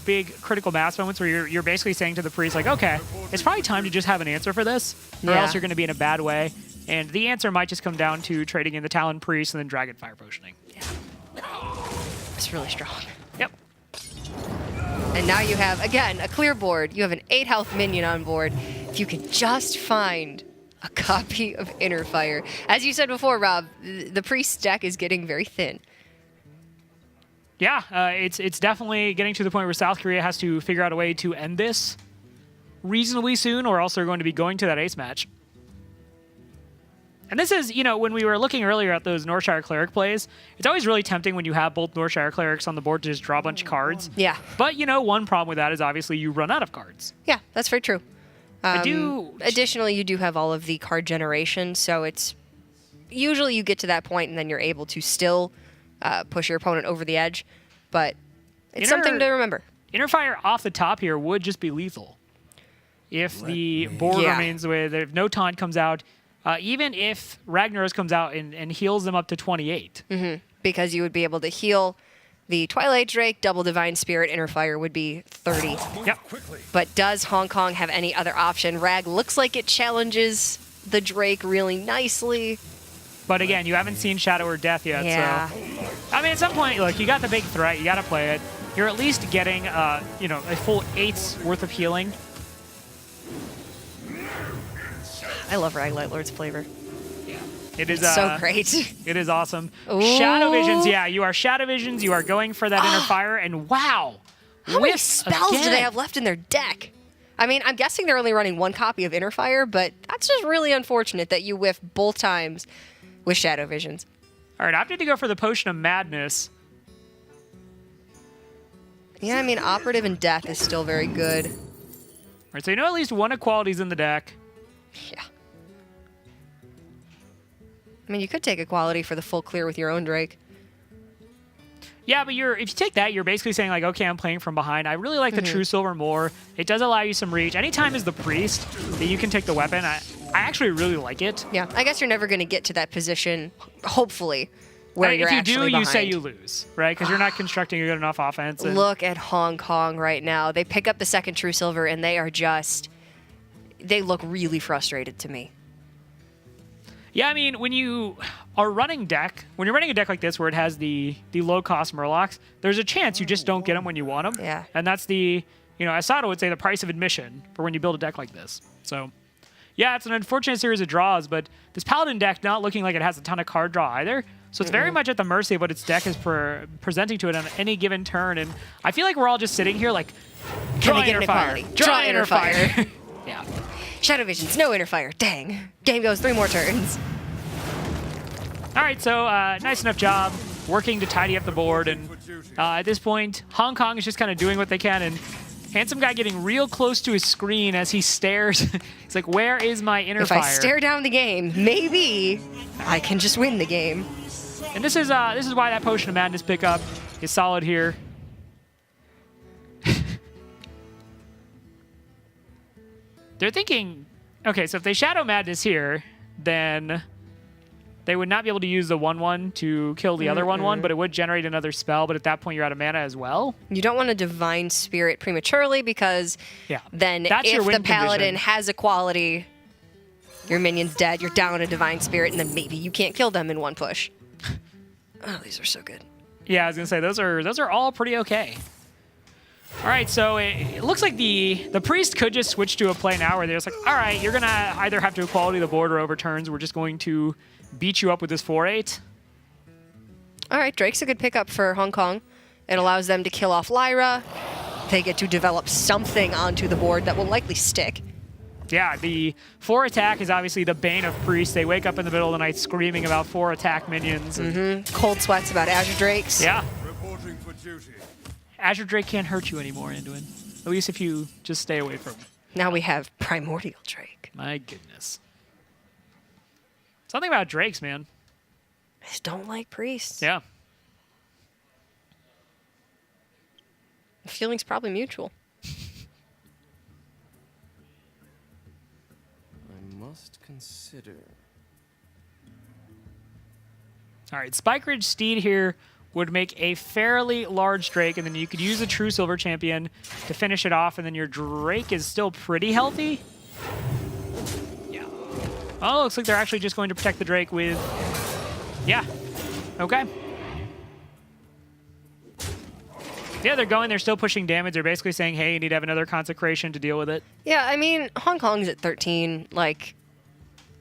big critical mass moments where you're basically saying to the priest, like, okay, it's probably time to just have an answer for this, or Yeah. else you're going to be in a bad way. And the answer might just come down to trading in the Talon Priest and then Dragonfire Potioning. It's really strong. Yep. And now you have, again, a clear board. You have an 8 health minion on board. If you can just find a copy of Inner Fire. As you said before, Rob, the priest deck is getting very thin. Yeah, it's definitely getting to the point where South Korea has to figure out a way to end this reasonably soon, or else they're going to be going to that ace match. And this is, when we were looking earlier at those Northshire Cleric plays, it's always really tempting when you have both Northshire Clerics on the board to just draw a bunch of cards. Yeah. But, one problem with that is obviously you run out of cards. Yeah, that's very true. do... Additionally, you do have all of the card generation, so it's usually you get to that point and then you're able to still push your opponent over the edge, but it's something to remember. Inner Fire off the top here would just be lethal. If the board Yeah. remains the way, if no taunt comes out, even if Ragnaros comes out and heals them up to 28. Because you would be able to heal the Twilight Drake, double Divine Spirit, Inner Fire would be 30. Yep. But does Hong Kong have any other option? Rag looks like it challenges the Drake really nicely. But again, you haven't seen Shadow or Death yet, Yeah. so... I mean, at some point, look, you got the big threat, you got to play it. You're at least getting, a full 8's worth of healing. I love Rag Light Lord's flavor. It is So great. It is awesome. Ooh. Shadow Visions, yeah, you are Shadow Visions. You are going for that Inner Fire, and wow, How many whiff spells do again. they have left in their deck? I mean, I'm guessing they're only running one copy of Inner Fire, but that's just really unfortunate that you whiff both times with Shadow Visions. All right, opted to go for the Potion of Madness. Yeah, I mean, Operative and Death is still very good. All right, so you know at least one equality's in the deck. Yeah. I mean, you could take Equality for the full clear with your own Drake. Yeah, but if you take that, you're basically saying, like, okay, I'm playing from behind. I really like the True Silver more. It does allow you some reach. Anytime as the Priest that you can take the weapon, I actually really like it. Yeah, I guess you're never going to get to that position, hopefully, where you're if you actually do, behind. you say you lose, right? Because you're not constructing a good enough offense. And Look at Hong Kong right now. They pick up the second True Silver, and they are just... They look really frustrated to me. Yeah, I mean, when you are running when you're running a deck like this where it has the low-cost Murlocs, there's a chance you just don't get them when you want them. Yeah. And that's Asado would say the price of admission for when you build a deck like this. So, yeah, it's an unfortunate series of draws, but this Paladin deck not looking like it has a ton of card draw either. So it's very much at the mercy of what its deck is presenting to it on any given turn. And I feel like we're all just sitting here like, Can draw they get Inner an Fire. equality? Draw Inner Fire. Yeah. Shadow Visions, no Inner Fire. Dang. Game goes 3 more turns. All right, so nice enough job working to tidy up the board. And at this point, Hong Kong is just kind of doing what they can. And Handsome Guy getting real close to his screen as he stares. He's like, where is my Inner Fire? If I stare down the game, maybe I can just win the game. And this is why that Potion of Madness pickup is solid here. They're thinking, okay, so if they Shadow Madness here, then they would not be able to use the 1/1 to kill the other 1/1, but it would generate another spell, but at that point you're out of mana as well. You don't want to Divine Spirit prematurely because Yeah. then That's your if win the Paladin condition. has Equality, your minion's dead, you're down a Divine Spirit, and then maybe you can't kill them in one push. Oh, these are so good. Yeah, I was gonna say those are all pretty okay. All right, so it looks like the priest could just switch to a play now where they're just like, all right, you're gonna either have to equality the board or overturns. We're just going to beat you up with this 4/8. All right, Drake's a good pickup for Hong Kong. It allows them to kill off Lyra. They get to develop something onto the board that will likely stick. Yeah, the 4 attack is obviously the bane of priests. They wake up in the middle of the night screaming about 4 attack minions. And Cold sweats about Azure Drakes. yeah, Reporting for duty. Azure Drake can't hurt you anymore, Anduin. At least if you just stay away from him. Now we have Primordial Drake. My goodness. Something about Drakes, man. I just don't like priests. Yeah. The feeling's probably mutual. consider. All right, Spike Ridge Steed here would make a fairly large Drake, and then you could use a true Silver Champion to finish it off, and then your Drake is still pretty healthy. Yeah. Oh, looks like they're actually just going to protect the Drake with... Yeah. Okay. Yeah, they're going. They're still pushing damage. They're basically saying, hey, you need to have another Consecration to deal with it. Yeah, I mean, Hong Kong's at 13. Like,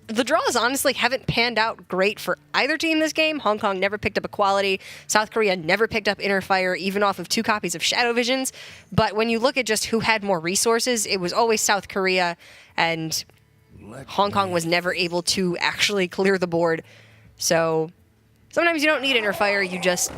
the draws honestly haven't panned out great for either team this game. Hong Kong never picked up Equality. South Korea never picked up Inner Fire, even off of 2 copies of Shadow Visions. But when you look at just who had more resources, it was always South Korea, and Hong Kong was never able to actually clear the board. So sometimes you don't need Inner Fire, you just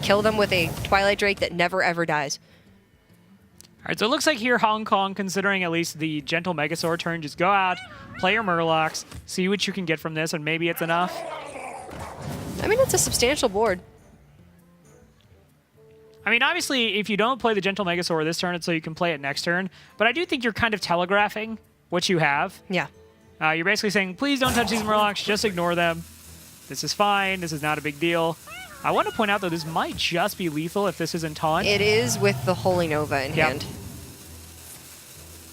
kill them with a Twilight Drake that never ever dies. All right, so it looks like here Hong Kong, considering at least the Gentle Megasaur turn, just go out, play your Murlocs, see what you can get from this, and maybe it's enough. I mean, it's a substantial board. I mean, obviously, if you don't play the Gentle Megasaur this turn, it's so you can play it next turn. But I do think you're kind of telegraphing what you have. Yeah. You're basically saying, please don't touch these Murlocs, just ignore them. This is fine, this is not a big deal. I want to point out, though, this might just be lethal if this isn't taunt. It is with the Holy Nova in hand.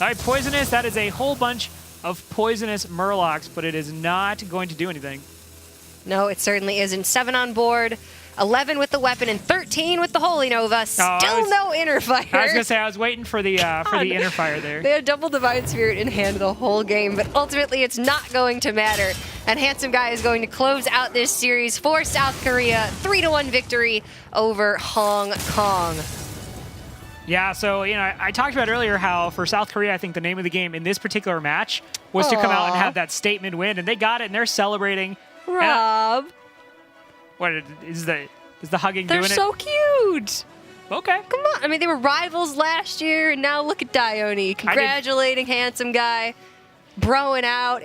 All right, Poisonous, that is a whole bunch of Poisonous Murlocs, but it is not going to do anything. No, it certainly isn't. 7 on board, 11 with the weapon, and 13 with the Holy Nova. Still no Inner Fire. I was going to say, I was waiting for the Inner Fire there. They had double Divine Spirit in hand the whole game, but ultimately it's not going to matter. And Handsome Guy is going to close out this series for South Korea. 3-1 victory over Hong Kong. Yeah, so, you know, I talked about earlier how for South Korea, I think the name of the game in this particular match was to come out and have that statement win, and they got it, and they're celebrating. Rob. What is the hugging They're doing it? They're so cute. Okay. Come on. I mean, they were rivals last year, and now look at Dione congratulating Handsome Guy, broing out.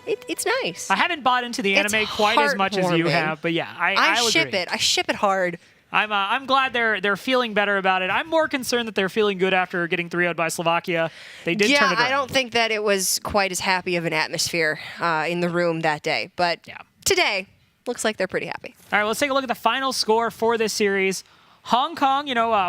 It's nice. I haven't bought into the anime quite as much as you have, but yeah, I ship agree. it. I ship it hard. I'm glad they're feeling better about it. I'm more concerned that they're feeling good after getting 3-0'd by Slovakia. They did turn it around. I don't think that it was quite as happy of an atmosphere in the room that day, but today looks like they're pretty happy. All right, let's take a look at the final score for this series. Hong Kong,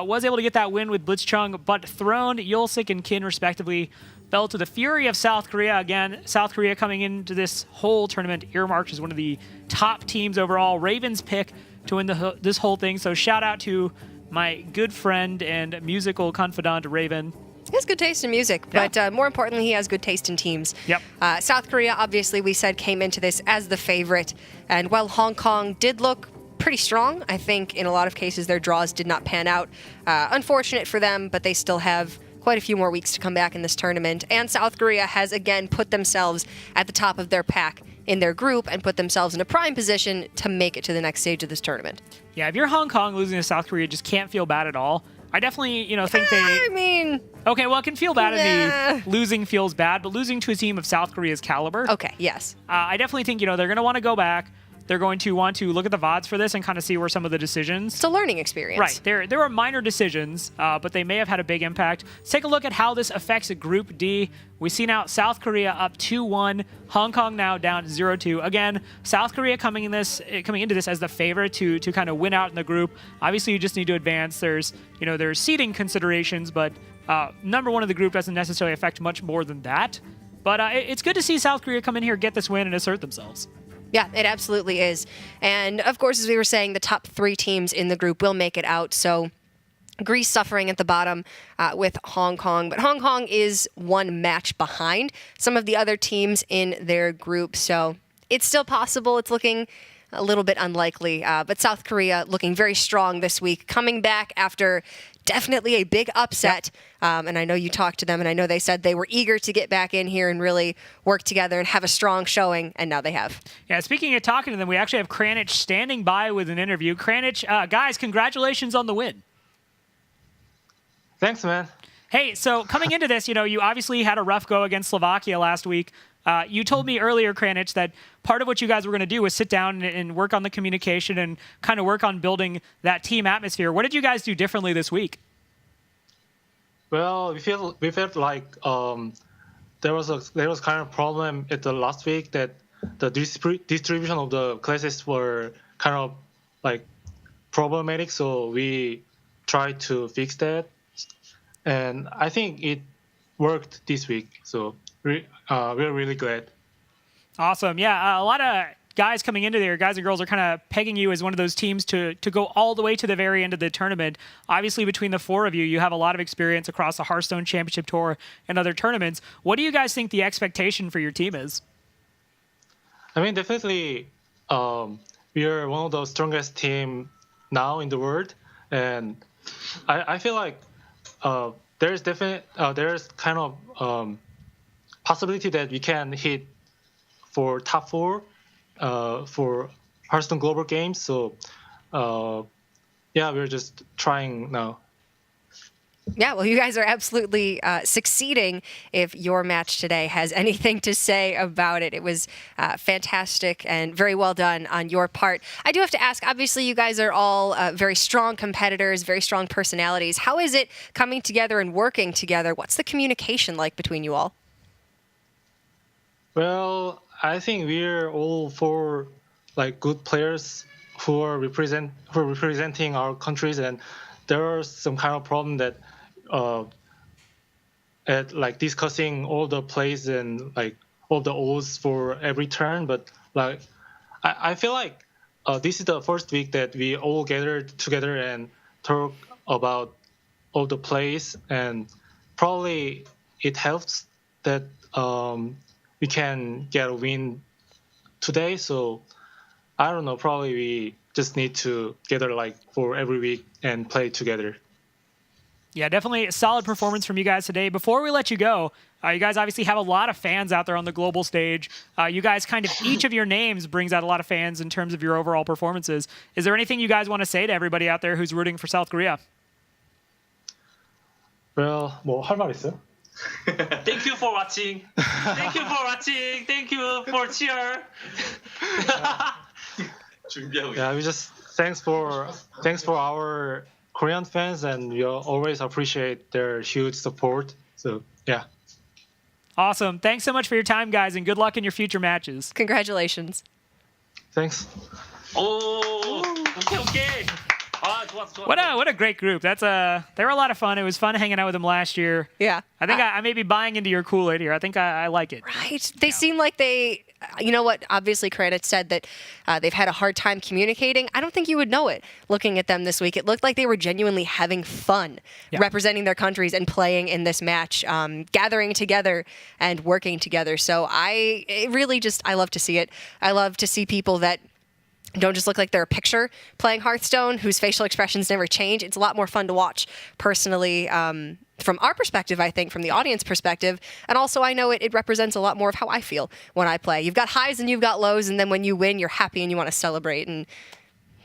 was able to get that win with Blitzchung, but Throne, Yulsik, and Kin, respectively, fell to the fury of South Korea. Again, South Korea coming into this whole tournament earmarked as one of the top teams overall. Ravens pick to win this whole thing. So shout out to my good friend and musical confidant, Raven. He has good taste in music, but more importantly, he has good taste in teams. Yep. South Korea, obviously, we said came into this as the favorite. And while Hong Kong did look pretty strong, I think in a lot of cases their draws did not pan out. Unfortunate for them, but they still have quite a few more weeks to come back in this tournament. And South Korea has again put themselves at the top of their pack in their group and put themselves in a prime position to make it to the next stage of this tournament. Yeah, if you're Hong Kong, losing to South Korea just can't feel bad at all. I definitely, think they... I mean... Okay, well, it can feel bad if the losing feels bad, but losing to a team of South Korea's caliber... Okay, yes. I definitely think, they're going to want to go back. They're going to want to look at the VODs for this and kind of see where some of the decisions... It's a learning experience. Right. There are minor decisions, but they may have had a big impact. Let's take a look at how this affects Group D. We see now South Korea up 2-1. Hong Kong now down 0-2. Again, South Korea coming into this as the favorite to kind of win out in the group. Obviously, you just need to advance. There's seeding considerations, but number one of the group doesn't necessarily affect much more than that. But it's good to see South Korea come in here, get this win, and assert themselves. Yeah, it absolutely is. And of course, as we were saying, the top 3 teams in the group will make it out. So Greece suffering at the bottom with Hong Kong. But Hong Kong is 1 match behind some of the other teams in their group. So it's still possible. It's looking a little bit unlikely. But South Korea looking very strong this week, coming back after definitely a big upset. And I know you talked to them, and I know they said they were eager to get back in here and really work together and have a strong showing, and now they have. Yeah, speaking of talking to them, we actually have Kranich standing by with an interview. Kranich, guys, congratulations on the win. Thanks, man. Hey, so coming into this, you obviously had a rough go against Slovakia last week. You told me earlier, Kranich, that part of what you guys were going to do was sit down and work on the communication and kind of work on building that team atmosphere. What did you guys do differently this week? Well, we felt like there was kind of problem at the last week that the distribution of the classes were kind of like problematic. So we tried to fix that, and I think it worked this week. So we're really glad. Awesome. Yeah, a lot of guys coming into there, guys and girls, are kind of pegging you as one of those teams to go all the way to the very end of the tournament. Obviously, between the four of you, you have a lot of experience across the Hearthstone Championship Tour and other tournaments. What do you guys think the expectation for your team is? I mean, definitely, we are one of the strongest team now in the world, and I feel like there's kind of possibility that we can hit for top four for Hearthstone Global Games. So yeah, we're just trying now. Yeah, well, you guys are absolutely succeeding if your match today has anything to say about it. It was fantastic and very well done on your part. I do have to ask, obviously, you guys are all very strong competitors, very strong personalities. How is it coming together and working together? What's the communication like between you all? Well, I think we're all four like good players who are representing our countries, and there are some kind of problem that at like discussing all the plays and like all the odds for every turn. But like I feel like this is the first week that we all gathered together and talk about all the plays, and probably it helps that we can get a win today. So I don't know, probably we just need to gather like for every week and play together. Yeah, definitely a solid performance from you guys today. Before we let you go, you guys obviously have a lot of fans out there on the global stage. You guys kind of, each of your names brings out a lot of fans in terms of your overall performances. Is there anything you guys want to say to everybody out there who's rooting for South Korea? Well, 뭐 할 말 있어요? Thank you for watching. Thank you for watching. Thank you for cheer. Yeah, we just thanks for our Korean fans, and we always appreciate their huge support. So yeah. Awesome. Thanks so much for your time, guys, and good luck in your future matches. Congratulations. Thanks. 오, 오케이. 아, 좋았어. What a great group. They were a lot of fun. It was fun hanging out with them last year. Yeah. I think I may be buying into your Kool-Aid here. I think I like it. Right. They seem like they, you know what, obviously Kranich said that they've had a hard time communicating. I don't think you would know it looking at them this week. It looked like they were genuinely having fun representing their countries and playing in this match, gathering together and working together. So I love to see it. I love to see people that don't just look like they're a picture playing Hearthstone, whose facial expressions never change. It's a lot more fun to watch personally from our perspective, I think, from the audience perspective. And also I know it represents a lot more of how I feel when I play. You've got highs and you've got lows, and then when you win, you're happy and you want to celebrate. And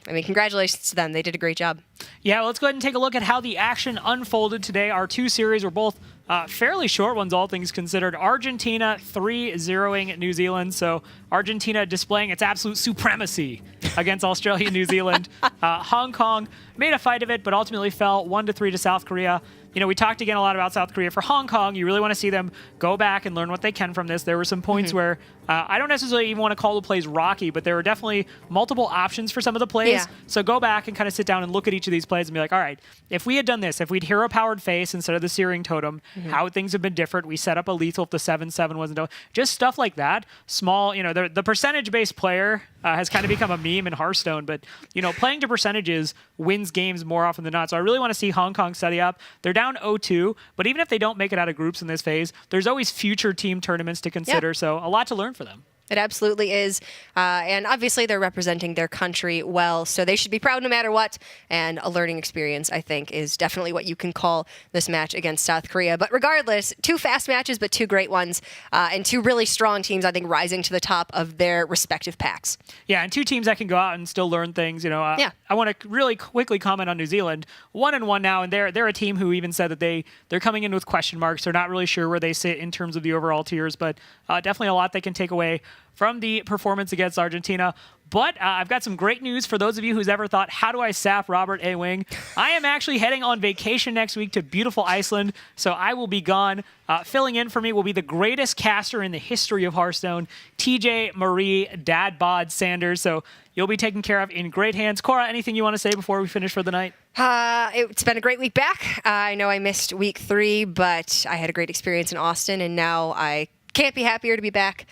I mean, congratulations to them. They did a great job. Yeah, well, let's go ahead and take a look at how the action unfolded today. Our two series were both fairly short ones, all things considered. Argentina 3-0ing New Zealand. So Argentina displaying its absolute supremacy against Australia and New Zealand. Hong Kong made a fight of it, but ultimately fell 1-3 to South Korea. You know, we talked again a lot about South Korea. For Hong Kong, you really want to see them go back and learn what they can from this. There were some points where I don't necessarily even want to call the plays rocky, but there were definitely multiple options for some of the plays. Yeah. So go back and kind of sit down and look at each of these plays and be like, all right, if we had done this, if we'd hero-powered face instead of the Searing Totem, how would things have been different? We set up a lethal if the 7/7 wasn't done. Just stuff like that. Small, you know, the percentage-based player has kind of become a meme in Hearthstone, but, you know, playing to percentages wins games more often than not. So I really want to see Hong Kong study up. They're down 0-2, but even if they don't make it out of groups in this phase, there's always future team tournaments to consider. Yeah. So a lot to learn for them. It absolutely is. And obviously they're representing their country well, so they should be proud no matter what. And a learning experience, I think, is definitely what you can call this match against South Korea. But regardless, two fast matches, but two great ones. And two really strong teams, I think, rising to the top of their respective packs. Yeah, and two teams that can go out and still learn things. You know, I want to really quickly comment on New Zealand. 1-1 now, and they're a team who even said that they're coming in with question marks. They're not really sure where they sit in terms of the overall tiers, but definitely a lot they can take away from the performance against Argentina. But I've got some great news for those of you who's ever thought, how do I sap Robert A. Wing? I am actually heading on vacation next week to beautiful Iceland, so I will be gone. Filling in for me will be the greatest caster in the history of Hearthstone, TJ Marie Dad Bod Sanders. So you'll be taken care of in great hands. Cora, anything you want to say before we finish for the night? It's been a great week back. I know I missed week 3, but I had a great experience in Austin, and now I can't be happier to be back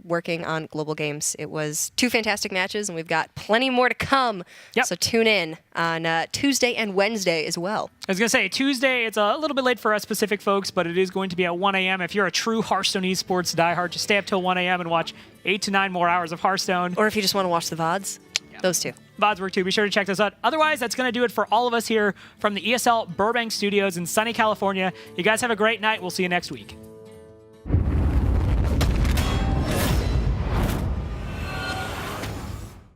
working on global games. It was 2 fantastic matches, and we've got plenty more to come. Yep. So tune in on Tuesday and Wednesday as well. I was going to say, Tuesday, it's a little bit late for us Pacific folks, but it is going to be at 1 a.m. If you're a true Hearthstone Esports diehard, just stay up till 1 a.m. and watch 8 to 9 more hours of Hearthstone. Or if you just want to watch the VODs, those 2. VODs work too. Be sure to check those out. Otherwise, that's going to do it for all of us here from the ESL Burbank Studios in sunny California. You guys have a great night. We'll see you next week.